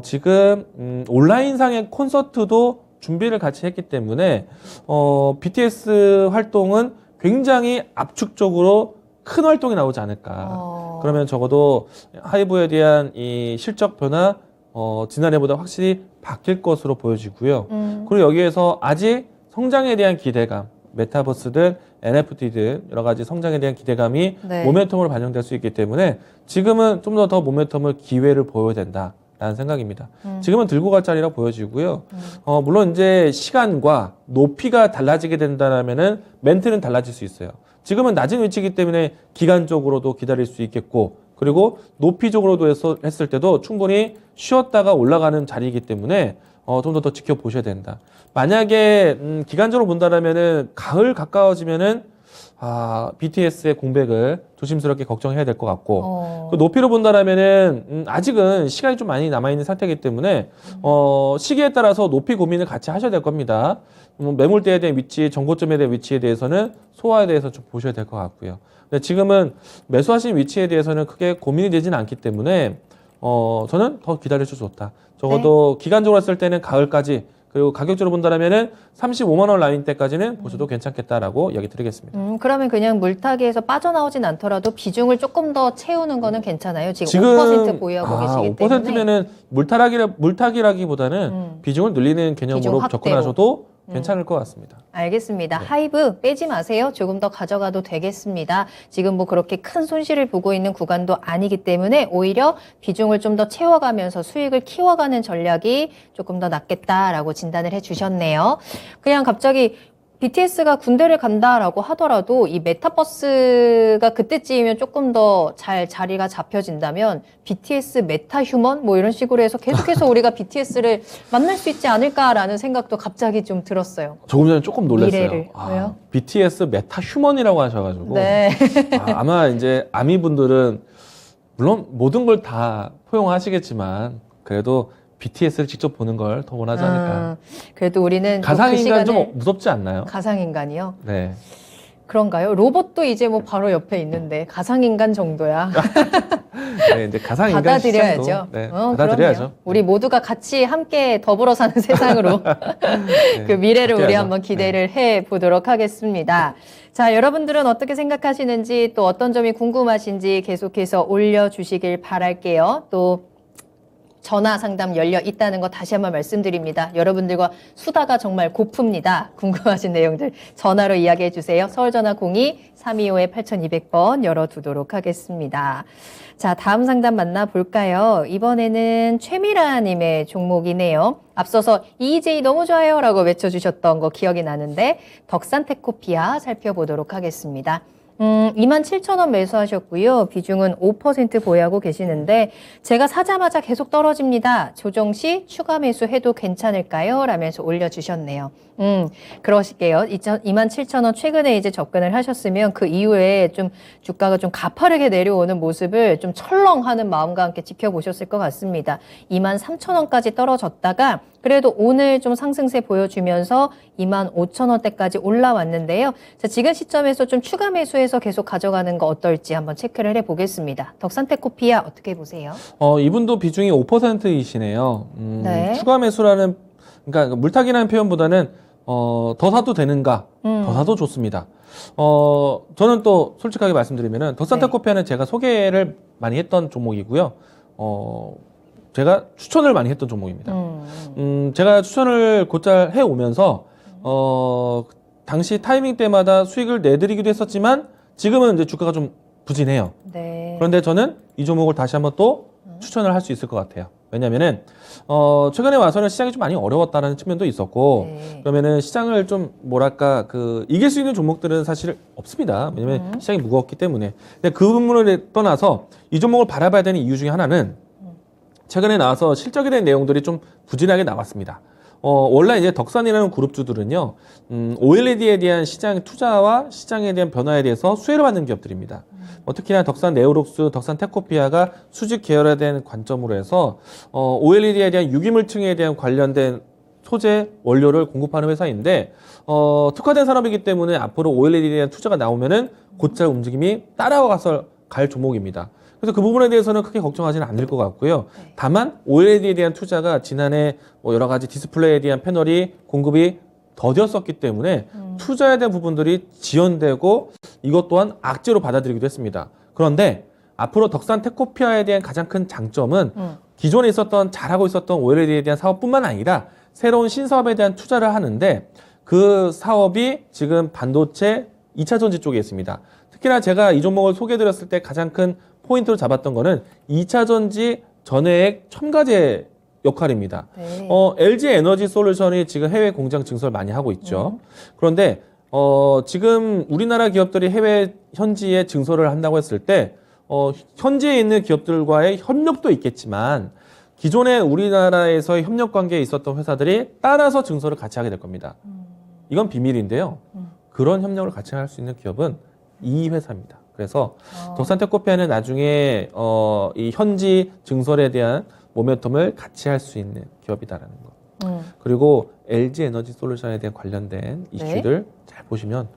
지금 온라인상의 콘서트도 준비를 같이 했기 때문에 BTS 활동은 굉장히 압축적으로 큰 활동이 나오지 않을까. 그러면 적어도 하이브에 대한 이 실적 변화 지난해보다 확실히 바뀔 것으로 보여지고요. 그리고 여기에서 아직 성장에 대한 기대감, 메타버스든 NFT든 여러 가지 성장에 대한 기대감이 네. 모멘텀으로 반영될 수 있기 때문에 지금은 좀 더 모멘텀을 기회를 보여야 된다라는 생각입니다. 지금은 들고 갈 자리라고 보여지고요. 물론 이제 시간과 높이가 달라지게 된다면은 멘트는 달라질 수 있어요. 지금은 낮은 위치이기 때문에 기간적으로도 기다릴 수 있겠고, 그리고 높이적으로도 했을 때도 충분히 쉬었다가 올라가는 자리이기 때문에 좀 더 지켜보셔야 된다. 만약에 기간적으로 본다면은 가을 가까워지면은 BTS의 공백을 조심스럽게 걱정해야 될 것 같고, 그 높이로 본다면은 아직은 시간이 좀 많이 남아 있는 상태이기 때문에 시기에 따라서 높이 고민을 같이 하셔야 될 겁니다. 매물대에 대한 위치, 정고점에 대한 위치에 대해서는 소화에 대해서 좀 보셔야 될 것 같고요. 근데 지금은 매수하신 위치에 대해서는 크게 고민이 되지는 않기 때문에 저는 더 기다려줘도 좋다. 적어도 기간적으로 했을 때는 가을까지, 그리고 가격적으로 본다면은 35만 원 라인 때까지는 보셔도 괜찮겠다라고 이야기 드리겠습니다. 그러면 그냥 물타기에서 빠져나오진 않더라도 비중을 조금 더 채우는 거는 괜찮아요. 지금 5% 보유하고 계시기 때문에. 5%면은 물타기라기보다는 비중을 늘리는 비중 개념으로 확대로. 접근하셔도 괜찮을 것 같습니다. 알겠습니다. 하이브 빼지 마세요. 조금 더 가져가도 되겠습니다. 지금 뭐 그렇게 큰 손실을 보고 있는 구간도 아니기 때문에 오히려 비중을 좀 더 채워가면서 수익을 키워가는 전략이 조금 더 낫겠다라고 진단을 해주셨네요. 그냥 갑자기 BTS가 군대를 간다라고 하더라도 이 메타버스가 그때쯤이면 조금 더 잘 자리가 잡혀진다면 BTS 메타휴먼 뭐 이런 식으로 해서 계속해서 우리가 BTS를 만날 수 있지 않을까라는 생각도 갑자기 좀 들었어요. 조금 전에 조금 놀랐어요. 미래를. 왜요? BTS 메타휴먼이라고 하셔가지고 네. 아마 이제 아미분들은 물론 모든 걸 다 포용하시겠지만 그래도 BTS를 직접 보는 걸 더 원하지 않을까. 그래도 우리는 또 가상인간 그 좀 무섭지 않나요? 가상인간이요? 네. 그런가요? 로봇도 이제 뭐 바로 옆에 있는데 가상인간 정도야. 네, 이제 가상인간 받아들여야죠. 시장도 네, 그럼요. 받아들여야죠. 우리 모두가 같이 함께 더불어 사는 세상으로 네, 그 미래를 우리 바뀌어야죠. 한번 기대를 해 보도록 하겠습니다. 자, 여러분들은 어떻게 생각하시는지 또 어떤 점이 궁금하신지 계속해서 올려주시길 바랄게요. 또 전화 상담 열려 있다는 거 다시 한번 말씀드립니다. 여러분들과 수다가 정말 고픕니다. 궁금하신 내용들 전화로 이야기해 주세요. 서울전화 02-325-8200번 열어두도록 하겠습니다. 자, 다음 상담 만나볼까요? 이번에는 최미라님의 종목이네요. 앞서서 EJ 너무 좋아요 라고 외쳐주셨던 거 기억이 나는데 덕산테코피아 살펴보도록 하겠습니다. 27,000원 매수하셨고요. 비중은 5% 보유하고 계시는데 제가 사자마자 계속 떨어집니다. 조정 시 추가 매수해도 괜찮을까요? 라면서 올려주셨네요. 그러실게요. 27,000원 최근에 이제 접근을 하셨으면 그 이후에 좀 주가가 좀 가파르게 내려오는 모습을 좀 철렁하는 마음과 함께 지켜보셨을 것 같습니다. 23,000원까지 떨어졌다가 그래도 오늘 좀 상승세 보여주면서 25,000원대까지 올라왔는데요. 자, 지금 시점에서 좀 추가 매수해서 계속 가져가는 거 어떨지 한번 체크를 해보겠습니다. 덕산테코피아 어떻게 보세요? 이분도 비중이 5%이시네요. 네. 추가 매수라는, 그러니까 물타기라는 표현보다는 더 사도 되는가? 더 사도 좋습니다. 저는 또 솔직하게 말씀드리면은 덕산테코피아는 제가 소개를 많이 했던 종목이고요. 제가 추천을 많이 했던 종목입니다. 제가 추천을 곧잘 해오면서, 당시 타이밍 때마다 수익을 내드리기도 했었지만, 지금은 이제 주가가 좀 부진해요. 네. 그런데 저는 이 종목을 다시 한번 또 추천을 할 수 있을 것 같아요. 왜냐면은, 최근에 와서는 시장이 좀 많이 어려웠다는 측면도 있었고, 네. 그러면은 시장을 좀, 뭐랄까, 이길 수 있는 종목들은 사실 없습니다. 왜냐면 시장이 무거웠기 때문에. 근데 그 부분을 떠나서 이 종목을 바라봐야 되는 이유 중에 하나는, 최근에 나와서 실적에 대한 내용들이 좀 부진하게 나왔습니다. 원래 이제 덕산이라는 그룹주들은요, OLED에 대한 시장 투자와 시장에 대한 변화에 대해서 수혜를 받는 기업들입니다. 특히나 덕산 네오록스, 덕산 테코피아가 수직 계열에 대한 관점으로 해서, OLED에 대한 유기물층에 대한 관련된 소재, 원료를 공급하는 회사인데, 특화된 산업이기 때문에 앞으로 OLED에 대한 투자가 나오면은 곧잘 움직임이 따라가서 갈 종목입니다. 그래서 그 부분에 대해서는 크게 걱정하지는 않을 것 같고요. 다만 OLED에 대한 투자가 지난해 여러 가지 디스플레이에 대한 패널이 공급이 더뎠었기 때문에 투자에 대한 부분들이 지연되고 이것 또한 악재로 받아들이기도 했습니다. 그런데 앞으로 덕산 테코피아에 대한 가장 큰 장점은 기존에 있었던 잘하고 있었던 OLED에 대한 사업뿐만 아니라 새로운 신사업에 대한 투자를 하는데 그 사업이 지금 반도체 2차 전지 쪽에 있습니다. 특히나 제가 이 종목을 소개해드렸을 때 가장 큰 포인트로 잡았던 거는 2차 전지 전해액 첨가제 역할입니다. 네. LG 에너지 솔루션이 지금 해외 공장 증설을 많이 하고 있죠. 그런데 지금 우리나라 기업들이 해외 현지에 증설을 한다고 했을 때 현지에 있는 기업들과의 협력도 있겠지만 기존에 우리나라에서의 협력 관계에 있었던 회사들이 따라서 증설을 같이 하게 될 겁니다. 이건 비밀인데요. 그런 협력을 같이 할 수 있는 기업은 이 회사입니다. 그래서 도산테코피아는 나중에 이 현지 증설에 대한 모멘텀을 같이 할 수 있는 기업이다라는 거. 그리고 LG 에너지 솔루션에 대한 관련된 이슈들 잘 보시면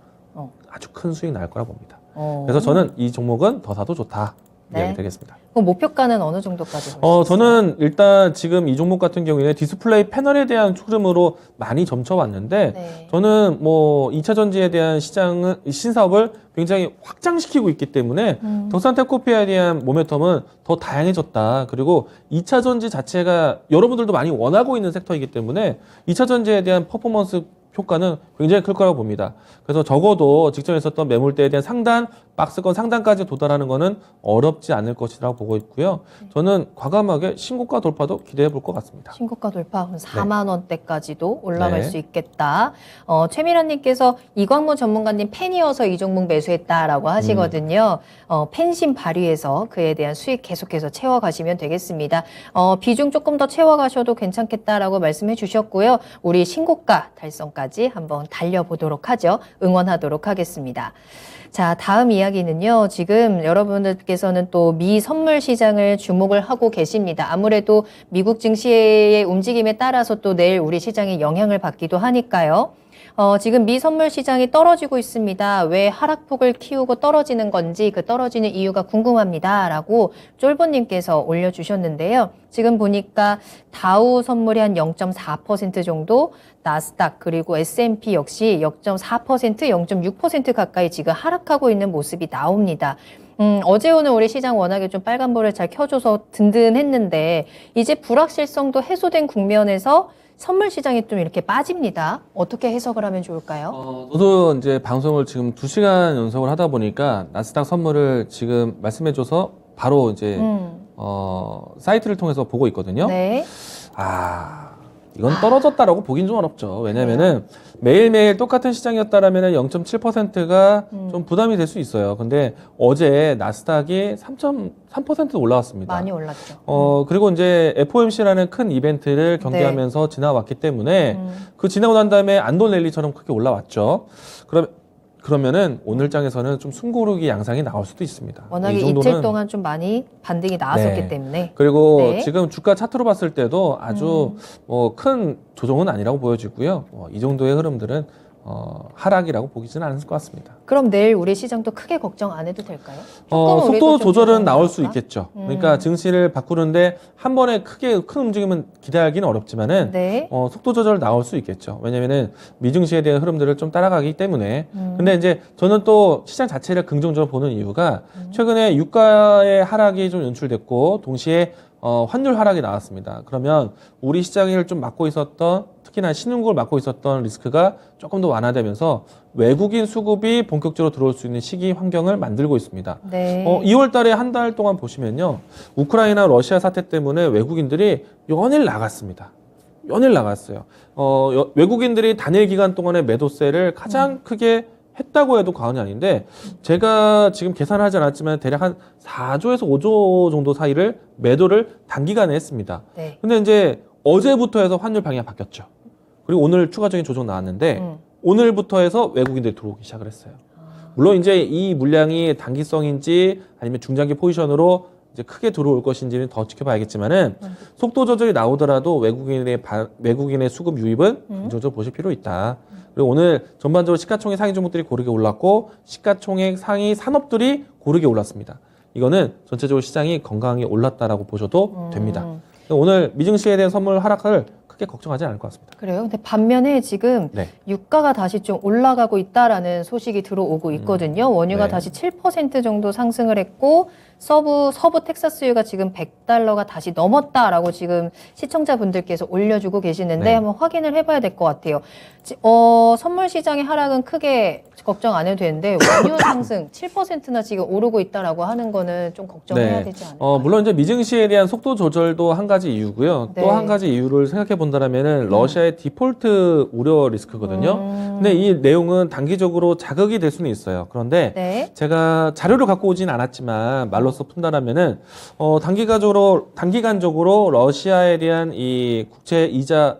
아주 큰 수익 날 거라 봅니다. 그래서 저는 이 종목은 더 사도 좋다 이야기 드리겠습니다. 그럼 목표가는 어느 정도까지 볼수 있어요? 저는 일단 지금 이 종목 같은 경우에는 디스플레이 패널에 대한 흐름으로 많이 점쳐왔는데 네. 저는 뭐 2차 전지에 대한 신사업을 굉장히 확장시키고 있기 때문에 덕산테코피아에 대한 모멘텀은 더 다양해졌다. 그리고 2차 전지 자체가 여러분들도 많이 원하고 있는 섹터이기 때문에 2차 전지에 대한 퍼포먼스 효과는 굉장히 클 거라고 봅니다. 그래서 적어도 직전에 있었던 매물대에 대한 상단, 박스권 상단까지 도달하는 것은 어렵지 않을 것이라고 보고 있고요. 저는 과감하게 신고가 돌파도 기대해 볼 것 같습니다. 신고가 돌파 4만 원대까지도 올라갈 네. 수 있겠다. 최미란님께서 이광무 전문가님 팬이어서 이 종목 매수했다라고 하시거든요. 팬심 발휘해서 그에 대한 수익 계속해서 채워가시면 되겠습니다. 비중 조금 더 채워가셔도 괜찮겠다라고 말씀해 주셨고요. 우리 신고가 달성까지 한번 달려보도록 하죠. 응원하도록 하겠습니다. 자, 다음 이야기는요. 지금 여러분들께서는 또 미 선물 시장을 주목을 하고 계십니다. 아무래도 미국 증시의 움직임에 따라서 또 내일 우리 시장에 영향을 받기도 하니까요. 지금 미 선물 시장이 떨어지고 있습니다. 왜 하락폭을 키우고 떨어지는 건지 그 떨어지는 이유가 궁금합니다. 라고 쫄보님께서 올려주셨는데요. 지금 보니까 다우 선물이 한 0.4% 정도, 나스닥 그리고 S&P 역시 0.4%, 0.6% 가까이 지금 하락하고 있는 모습이 나옵니다. 어제 오늘 우리 시장 워낙에 좀 빨간불을 잘 켜줘서 든든했는데 이제 불확실성도 해소된 국면에서 선물 시장이 좀 이렇게 빠집니다. 어떻게 해석을 하면 좋을까요? 저도 이제 방송을 지금 2시간 연속을 하다 보니까 나스닥 선물을 지금 말씀해줘서 바로 이제 사이트를 통해서 보고 있거든요. 네. 이건 떨어졌다라고 보긴 좀 어렵죠. 왜냐면은 매일매일 똑같은 시장이었다라면 0.7%가 좀 부담이 될 수 있어요. 근데 어제 나스닥이 3.3% 올라왔습니다. 많이 올랐죠. 그리고 이제 FOMC라는 큰 이벤트를 경계하면서 지나왔기 때문에 그 지나고 난 다음에 안돈 랠리처럼 크게 올라왔죠. 그러면은 오늘 장에서는 좀 숨고르기 양상이 나올 수도 있습니다. 워낙에 이틀 동안 좀 많이 반등이 나왔었기 때문에. 그리고 지금 주가 차트로 봤을 때도 아주 큰 조정은 아니라고 보여지고요. 이 정도의 흐름들은 하락이라고 보기는 않을 것 같습니다. 그럼 내일 우리 시장도 크게 걱정 안 해도 될까요? 속도 조절은 나올 수 나올까? 있겠죠. 그러니까 증시를 바꾸는데 한 번에 큰 움직임은 기대하기는 어렵지만은 속도 조절 나올 수 있겠죠. 왜냐면은 미증시에 대한 흐름들을 좀 따라가기 때문에. 근데 이제 저는 또 시장 자체를 긍정적으로 보는 이유가 최근에 유가의 하락이 좀 연출됐고 동시에 환율 하락이 나왔습니다. 그러면 우리 시장을 좀 막고 있었던 특히나 신흥국을 막고 있었던 리스크가 조금 더 완화되면서 외국인 수급이 본격적으로 들어올 수 있는 시기 환경을 만들고 있습니다. 2월 달에 한 달 동안 보시면요. 우크라이나 러시아 사태 때문에 외국인들이 연일 나갔습니다. 연일 나갔어요. 외국인들이 단일 기간 동안에 매도세를 가장 크게 했다고 해도 과언이 아닌데 제가 지금 계산하지 않았지만 대략 한 4조에서 5조 정도 사이를 매도를 단기간에 했습니다. 근데 이제 어제부터 해서 환율 방향이 바뀌었죠. 그리고 오늘 추가적인 조정 나왔는데 오늘부터 해서 외국인들이 들어오기 시작을 했어요. 물론 이제 이 물량이 단기성인지 아니면 중장기 포지션으로 이제 크게 들어올 것인지는 더 지켜봐야겠지만은 속도 조절이 나오더라도 외국인의 수급 유입은 긍정적으로 보실 필요 있다. 그리고 오늘 전반적으로 시가총액 상위 종목들이 고르게 올랐고 시가총액 상위 산업들이 고르게 올랐습니다. 이거는 전체적으로 시장이 건강하게 올랐다라고 보셔도 됩니다. 오늘 미증시에 대한 선물 하락을 크게 걱정하지 않을 것 같습니다. 그래요. 근데 반면에 지금 네. 유가가 다시 좀 올라가고 있다라는 소식이 들어오고 있거든요. 원유가 네. 다시 7% 정도 상승을 했고 서부 텍사스유가 지금 $100가 다시 넘었다라고 지금 시청자분들께서 올려주고 계시는데 네. 한번 확인을 해봐야 될 것 같아요. 선물 시장의 하락은 크게 걱정 안 해도 되는데 원유 상승 7%나 지금 오르고 있다라고 하는 거는 좀 걱정해야 네. 되지 않을까요? 물론 이제 미증시에 대한 속도 조절도 한 가지 이유고요. 네. 또 한 가지 이유를 생각해 본다면은 러시아의 디폴트 우려 리스크거든요. 근데 이 내용은 단기적으로 자극이 될 수는 있어요. 그런데 네. 제가 자료를 갖고 오진 않았지만 말로써 푼다라면은 단기간적으로 러시아에 대한 이 국채 이자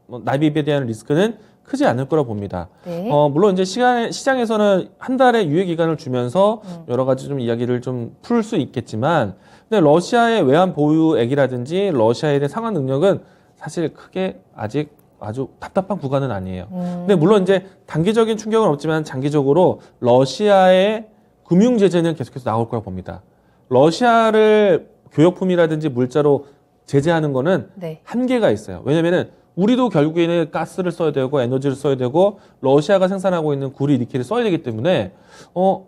납입에 대한 리스크는 크지 않을 거라 봅니다. 네. 물론 이제 시장에서는 한 달의 유예 기간을 주면서 여러 가지 좀 이야기를 좀 풀 수 있겠지만, 근데 러시아의 외환 보유액이라든지 러시아에 대한 상환 능력은 사실 크게 아직 아주 답답한 구간은 아니에요. 근데 물론 이제 단기적인 충격은 없지만 장기적으로 러시아의 금융 제재는 계속해서 나올 거라 봅니다. 러시아를 교역품이라든지 물자로 제재하는 거는 네. 한계가 있어요. 왜냐면은 우리도 결국에는 가스를 써야 되고 에너지를 써야 되고 러시아가 생산하고 있는 구리, 니켈을 써야 되기 때문에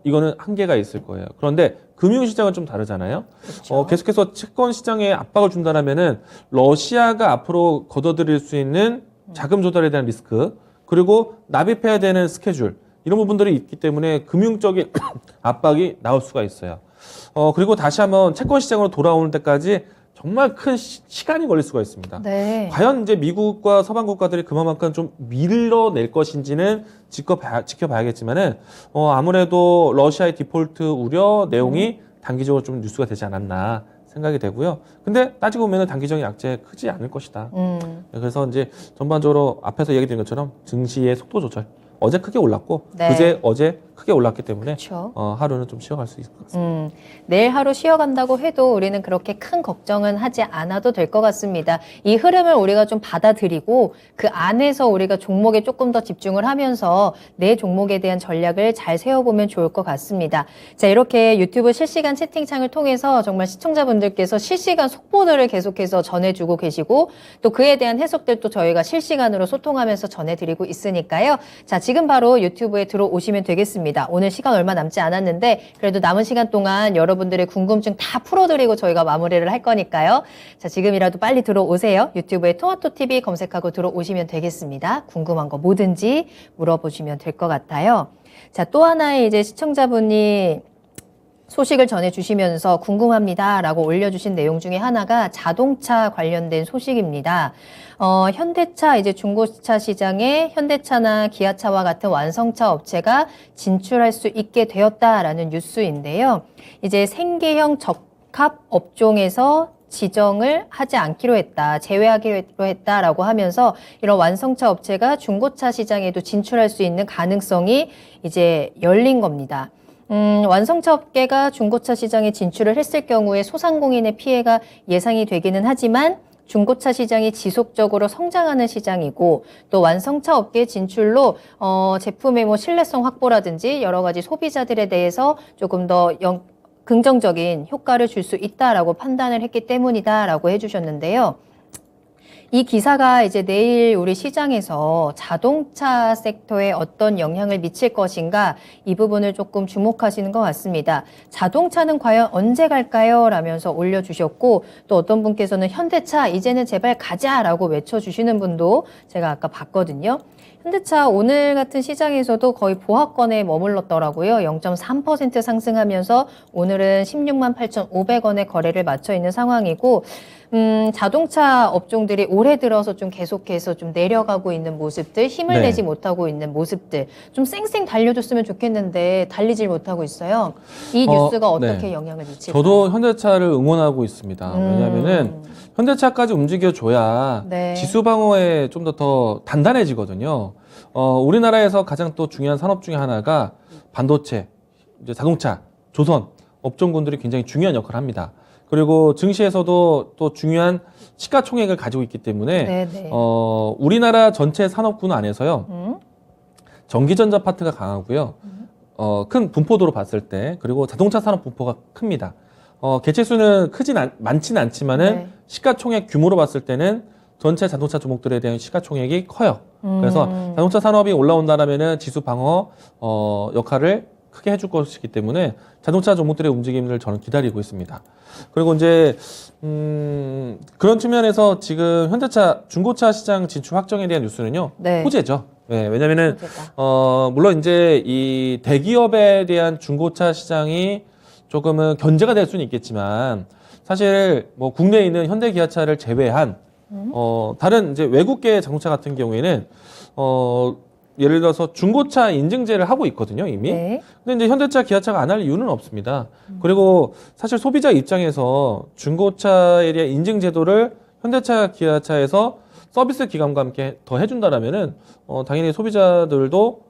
이거는 한계가 있을 거예요. 그런데 금융시장은 좀 다르잖아요. 그렇죠. 계속해서 채권 시장에 압박을 준다라면은 러시아가 앞으로 걷어들일 수 있는 자금 조달에 대한 리스크 그리고 납입해야 되는 스케줄 이런 부분들이 있기 때문에 금융적인 압박이 나올 수가 있어요. 그리고 다시 한번 채권 시장으로 돌아오는 데까지 정말 큰 시간이 걸릴 수가 있습니다. 네. 과연 이제 미국과 서방 국가들이 그만큼 좀 밀어낼 것인지는 지켜봐야겠지만은 아무래도 러시아의 디폴트 우려 내용이 단기적으로 좀 뉴스가 되지 않았나 생각이 되고요. 근데 따지고 보면은 단기적인 악재 크지 않을 것이다. 그래서 이제 전반적으로 앞에서 얘기 드린 것처럼 증시의 속도 조절. 어제 크게 올랐고 네. 어제 크게 올랐기 때문에 그렇죠. 하루는 좀 쉬어갈 수 있을 것 같습니다. 내일 하루 쉬어간다고 해도 우리는 그렇게 큰 걱정은 하지 않아도 될 것 같습니다. 이 흐름을 우리가 좀 받아들이고 그 안에서 우리가 종목에 조금 더 집중을 하면서 내 종목에 대한 전략을 잘 세워보면 좋을 것 같습니다. 자, 이렇게 유튜브 실시간 채팅창을 통해서 정말 시청자분들께서 실시간 속보들을 계속해서 전해주고 계시고 또 그에 대한 해석들도 저희가 실시간으로 소통하면서 전해드리고 있으니까요. 자, 지금 바로 유튜브에 들어오시면 되겠습니다. 오늘 시간 얼마 남지 않았는데 그래도 남은 시간 동안 여러분들의 궁금증 다 풀어드리고 저희가 마무리를 할 거니까요. 자, 지금이라도 빨리 들어오세요. 유튜브에 토마토TV 검색하고 들어오시면 되겠습니다. 궁금한 거 뭐든지 물어보시면 될 것 같아요. 자, 또 하나의 이제 시청자분이 소식을 전해주시면서 궁금합니다라고 올려주신 내용 중에 하나가 자동차 관련된 소식입니다. 현대차 이제 중고차 시장에 현대차나 기아차와 같은 완성차 업체가 진출할 수 있게 되었다라는 뉴스인데요. 이제 생계형 적합 업종에서 지정을 하지 않기로 했다, 제외하기로 했다라고 하면서 이런 완성차 업체가 중고차 시장에도 진출할 수 있는 가능성이 이제 열린 겁니다. 완성차 업계가 중고차 시장에 진출을 했을 경우에 소상공인의 피해가 예상이 되기는 하지만 중고차 시장이 지속적으로 성장하는 시장이고 또 완성차 업계 진출로 제품의 뭐 신뢰성 확보라든지 여러 가지 소비자들에 대해서 조금 더 긍정적인 효과를 줄 수 있다라고 판단을 했기 때문이다라고 해주셨는데요. 이 기사가 이제 내일 우리 시장에서 자동차 섹터에 어떤 영향을 미칠 것인가 이 부분을 조금 주목하시는 것 같습니다. 자동차는 과연 언제 갈까요? 라면서 올려주셨고 또 어떤 분께서는 현대차 이제는 제발 가자라고 외쳐주시는 분도 제가 아까 봤거든요. 현대차 오늘 같은 시장에서도 거의 보합권에 머물렀더라고요. 0.3% 상승하면서 오늘은 16만 8,500원의 거래를 마쳐 있는 상황이고 자동차 업종들이 올해 들어서 좀 계속해서 좀 내려가고 있는 모습들, 힘을 네. 내지 못하고 있는 모습들 좀 쌩쌩 달려줬으면 좋겠는데 달리질 못하고 있어요. 이 뉴스가 어떻게 네. 영향을 미칠까요? 저도 현대차를 응원하고 있습니다. 왜냐하면은 현대차까지 움직여줘야 네. 지수 방어에 좀 더 단단해지거든요. 우리나라에서 가장 또 중요한 산업 중에 하나가 반도체, 이제 자동차, 조선 업종군들이 굉장히 중요한 역할을 합니다. 그리고 증시에서도 또 중요한 시가총액을 가지고 있기 때문에 네네. 우리나라 전체 산업군 안에서요 전기전자 파트가 강하고요. 큰 분포도로 봤을 때 그리고 자동차 산업 분포가 큽니다. 개체수는 많지는 않지만은 네. 시가총액 규모로 봤을 때는 전체 자동차 종목들에 대한 시가총액이 커요. 그래서 자동차 산업이 올라온다라면은 지수 방어 역할을 크게 해줄 것이기 때문에 자동차 종목들의 움직임을 저는 기다리고 있습니다. 그리고 이제 그런 측면에서 지금 현대차 중고차 시장 진출 확정에 대한 뉴스는요, 네. 호재죠. 네, 왜냐면은 호재다. 물론 이제 이 대기업에 대한 중고차 시장이 조금은 견제가 될 수는 있겠지만 사실 뭐 국내에 있는 현대 기아차를 제외한 다른 이제 외국계 자동차 같은 경우에는 예를 들어서 중고차 인증제를 하고 있거든요, 이미. 네. 근데 이제 현대차, 기아차가 안 할 이유는 없습니다. 그리고 사실 소비자 입장에서 중고차에 대한 인증 제도를 현대차, 기아차에서 서비스 기간과 함께 더 해준다라면은 당연히 소비자들도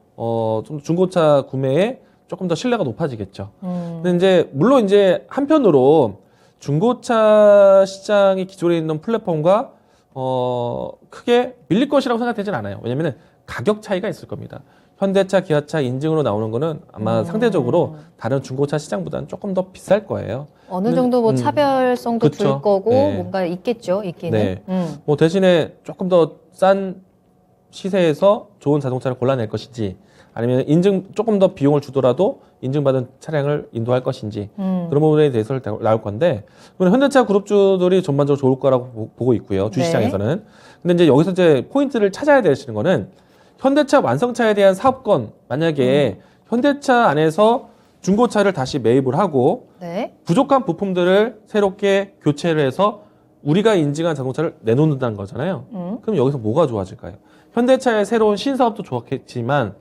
좀 중고차 구매에 조금 더 신뢰가 높아지겠죠. 근데 이제 물론 이제 한편으로 중고차 시장이 기존에 있는 플랫폼과 크게 밀릴 것이라고 생각되진 않아요. 왜냐면은 가격 차이가 있을 겁니다. 현대차, 기아차 인증으로 나오는 거는 아마 상대적으로 다른 중고차 시장보다는 조금 더 비쌀 거예요. 어느 정도 뭐 차별성도 그쵸. 둘 거고 네. 뭔가 있겠죠, 있기는. 네. 뭐 대신에 조금 더 싼 시세에서 좋은 자동차를 골라낼 것인지 아니면 조금 더 비용을 주더라도 인증받은 차량을 인도할 것인지 그런 부분에 대해서 나올 건데 현대차 그룹주들이 전반적으로 좋을 거라고 보고 있고요. 주시장에서는. 근데 이제 여기서 이제 포인트를 찾아야 되시는 거는 현대차 완성차에 대한 사업권 만약에 현대차 안에서 중고차를 다시 매입을 하고 네. 부족한 부품들을 새롭게 교체를 해서 우리가 인증한 자동차를 내놓는다는 거잖아요. 그럼 여기서 뭐가 좋아질까요? 현대차의 새로운 신사업도 좋았겠지만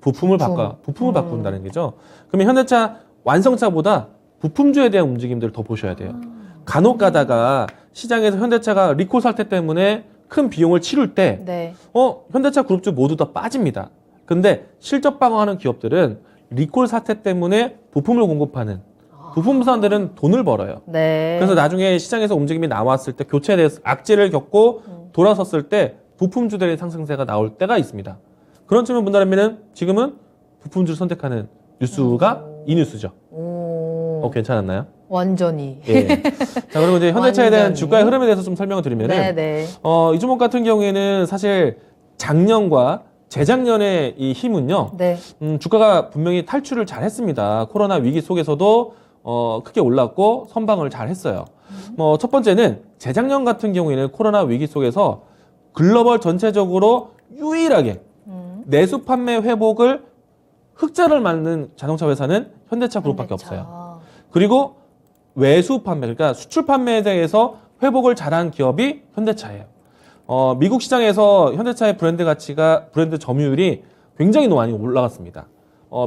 부품을 바꾼다는 거죠. 그러면 현대차 완성차보다 부품주에 대한 움직임들을 더 보셔야 돼요. 간혹 가다가 시장에서 현대차가 리콜 사태 때문에 큰 비용을 치를 때 네. 현대차 그룹주 모두 다 빠집니다. 근데 실적 방어하는 기업들은 리콜 사태 때문에 부품을 공급하는 부품사들은 돈을 벌어요. 네. 그래서 나중에 시장에서 움직임이 나왔을 때 교체에 대해서 악재를 겪고 돌아섰을 때 부품주들의 상승세가 나올 때가 있습니다. 그런 측면 본다면은 지금은 부품주를 선택하는 뉴스가 이 뉴스죠. 오. 괜찮았나요? 완전히. 예. 자, 그리고 이제 현대차에 대한 완전히. 주가의 흐름에 대해서 좀 설명을 드리면은 네네. 이 종목 같은 경우에는 사실 작년과 재작년의 이 힘은요. 네. 주가가 분명히 탈출을 잘 했습니다. 코로나 위기 속에서도 크게 올랐고 선방을 잘 했어요. 첫 번째는 재작년 같은 경우에는 코로나 위기 속에서 글로벌 전체적으로 유일하게 내수 판매 회복을 흑자를 맞는 자동차 회사는 현대차 그룹밖에 없어요. 그리고 외수 판매, 그러니까 수출 판매에 대해서 회복을 잘한 기업이 현대차예요. 미국 시장에서 현대차의 브랜드 점유율이 굉장히 많이 올라갔습니다.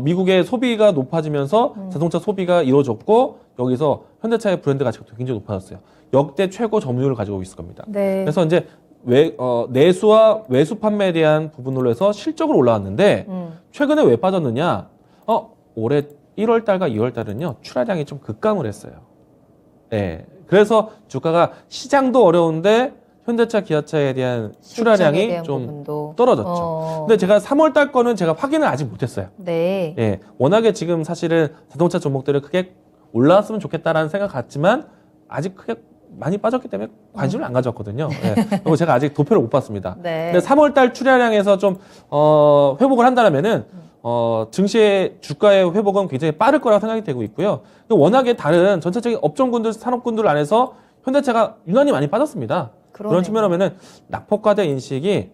미국의 소비가 높아지면서 자동차 소비가 이루어졌고 여기서 현대차의 브랜드 가치가 굉장히 높아졌어요. 역대 최고 점유율을 가지고 있을 겁니다. 네. 그래서 이제 내수와 외수 판매에 대한 부분으로 해서 실적으로 올라왔는데 최근에 왜 빠졌느냐? 올해 1월 달과 2월 달은요 출하량이 좀 급감을 했어요. 네. 그래서 주가가 시장도 어려운데 현대차, 기아차에 대한 출하량이 좀 부분도. 떨어졌죠. 근데 제가 3월 달 거는 제가 확인을 아직 못했어요. 네. 예, 워낙에 지금 사실은 자동차 종목들을 크게 올라왔으면 좋겠다라는 생각 같지만 아직 크게 많이 빠졌기 때문에 관심을 안 가졌거든요. 예, 그리고 제가 아직 도표를 못 봤습니다. 네. 근데 3월 달 출하량에서 좀 회복을 한다면은 증시의 주가의 회복은 굉장히 빠를 거라고 생각이 되고 있고요. 워낙에 다른 전체적인 업종군들, 산업군들 안에서 현대차가 유난히 많이 빠졌습니다. 그런 측면이면은 낙폭과대 인식이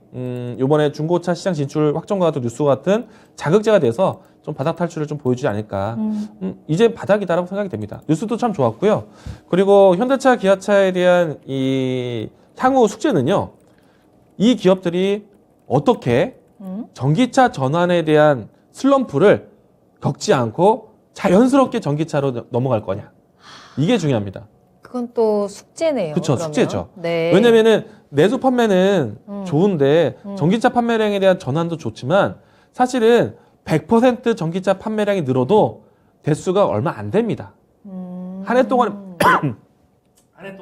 이번에 중고차 시장 진출 확정과 같은 뉴스 같은 자극제가 돼서 좀 바닥 탈출을 좀 보여주지 않을까. 이제 바닥이다라고 생각이 됩니다. 뉴스도 참 좋았고요. 그리고 현대차, 기아차에 대한 이 향후 숙제는요. 이 기업들이 어떻게 전기차 전환에 대한 슬럼프를 겪지 않고 자연스럽게 전기차로 넘어갈 거냐. 이게 중요합니다. 그건 또 숙제네요. 그렇죠, 그러면. 숙제죠. 네. 왜냐면은 내수 판매는 좋은데 전기차 판매량에 대한 전환도 좋지만 사실은 100% 전기차 판매량이 늘어도 대수가 얼마 안 됩니다. 한 해 동안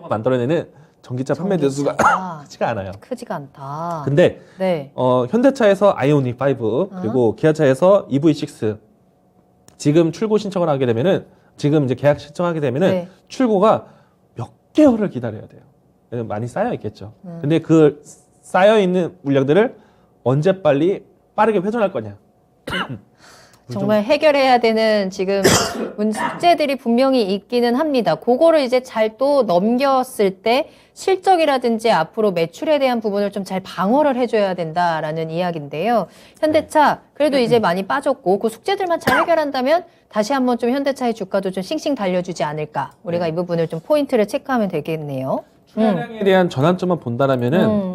만들어내는 전기차 판매 대수가 크지가 않아요. 크지가 않다. 근데 네. 현대차에서 아이오닉 5 그리고 기아차에서 EV6 지금 출고 신청을 하게 되면은 지금 이제 계약 신청하게 되면은 네. 출고가 몇 개월을 기다려야 돼요. 많이 쌓여 있겠죠. 근데 그 쌓여 있는 물량들을 언제 빠르게 회전할 거냐. 정말 해결해야 되는 지금 숙제들이 분명히 있기는 합니다. 그거를 이제 잘 또 넘겼을 때 실적이라든지 앞으로 매출에 대한 부분을 좀 잘 방어를 해줘야 된다라는 이야기인데요. 현대차 그래도 이제 많이 빠졌고 그 숙제들만 잘 해결한다면 다시 한번 좀 현대차의 주가도 좀 싱싱 달려주지 않을까. 우리가 이 부분을 좀 포인트를 체크하면 되겠네요. 출하량에 대한 전환점만 본다라면은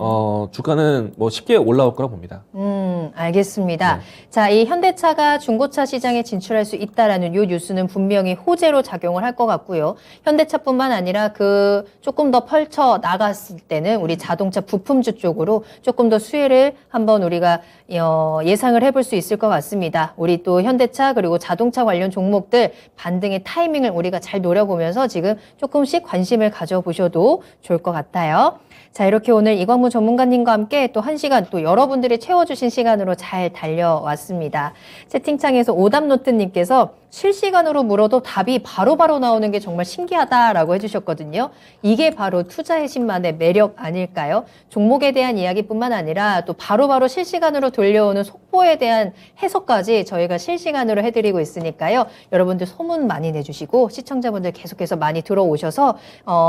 주가는 뭐 쉽게 올라올 거라 봅니다. 알겠습니다. 네. 자, 이 현대차가 중고차 시장에 진출할 수 있다라는 이 뉴스는 분명히 호재로 작용을 할 것 같고요. 현대차뿐만 아니라 그 조금 더 펼쳐 나갔을 때는 우리 자동차 부품주 쪽으로 조금 더 수혜를 한번 우리가 예상을 해볼 수 있을 것 같습니다. 우리 또 현대차 그리고 자동차 관련 종목들 반등의 타이밍을 우리가 잘 노려보면서 지금 조금씩 관심을 가져보셔도 좋을 것 같아요. 자, 이렇게 오늘 이광무 전문가님과 함께 또 1시간 또 여러분들이 채워주신 시간으로 잘 달려왔습니다. 채팅창에서 오답노트님께서 실시간으로 물어도 답이 바로바로 나오는 게 정말 신기하다라고 해주셨거든요. 이게 바로 투자의 신만의 매력 아닐까요? 종목에 대한 이야기뿐만 아니라 또 바로바로 실시간으로 돌려오는 속보에 대한 해석까지 저희가 실시간으로 해드리고 있으니까요. 여러분들 소문 많이 내주시고 시청자분들 계속해서 많이 들어오셔서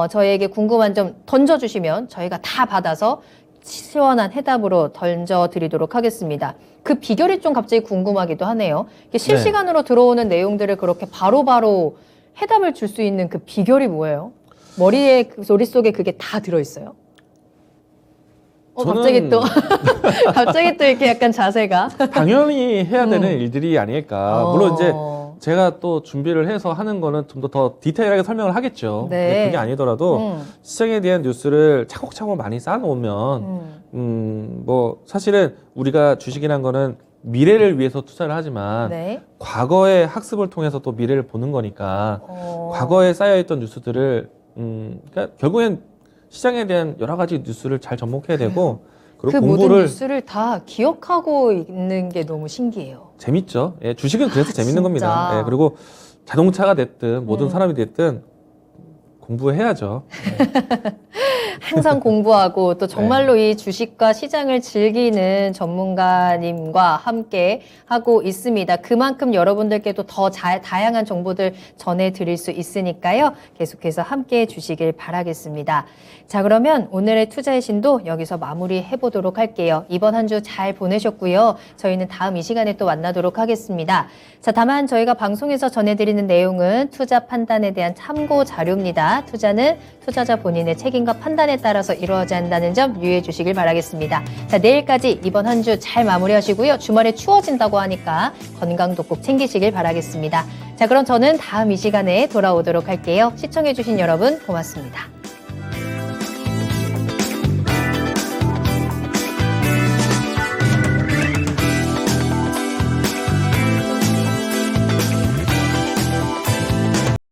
저희에게 궁금한 점 던져주시면 저희가 다 받아서 시원한 해답으로 던져드리도록 하겠습니다. 그 비결이 좀 갑자기 궁금하기도 하네요. 이게 실시간으로 들어오는 내용들을 그렇게 바로바로 해답을 줄 수 있는 그 비결이 뭐예요? 머릿속에 그게 다 들어있어요. 갑자기 또 갑자기 또 이렇게 약간 자세가 당연히 해야 되는 일들이 아닐까. 물론 이제 제가 또 준비를 해서 하는 거는 좀 더 디테일하게 설명을 하겠죠. 네. 근데 그게 아니더라도 시장에 대한 뉴스를 차곡차곡 많이 쌓아놓으면 뭐 사실은 우리가 주식이란 거는 미래를 위해서 투자를 하지만 네. 과거의 학습을 통해서 또 미래를 보는 거니까 과거에 쌓여있던 뉴스들을 그러니까 결국엔 시장에 대한 여러 가지 뉴스를 잘 접목해야 되고 그리고 그 모든 공부를 뉴스를 다 기억하고 있는 게 너무 신기해요. 재밌죠. 예, 주식은 그래서 재밌는 진짜. 겁니다. 예, 그리고 자동차가 됐든 모든 사람이 됐든 공부해야죠. 항상 공부하고 또 정말로 이 주식과 시장을 즐기는 전문가님과 함께 하고 있습니다. 그만큼 여러분들께도 더 다양한 정보들 전해드릴 수 있으니까요. 계속해서 함께 해주시길 바라겠습니다. 자, 그러면 오늘의 투자의 신도 여기서 마무리해 보도록 할게요. 이번 한 주 잘 보내셨고요. 저희는 다음 이 시간에 또 만나도록 하겠습니다. 자, 다만 저희가 방송에서 전해드리는 내용은 투자 판단에 대한 참고 자료입니다. 투자는 투자자 본인의 책임과 판단에 따라서 이루어져야 한다는 점 유의해 주시길 바라겠습니다. 자, 내일까지 이번 한 주 잘 마무리하시고요. 주말에 추워진다고 하니까 건강도 꼭 챙기시길 바라겠습니다. 자, 그럼 저는 다음 이 시간에 돌아오도록 할게요. 시청해 주신 여러분 고맙습니다.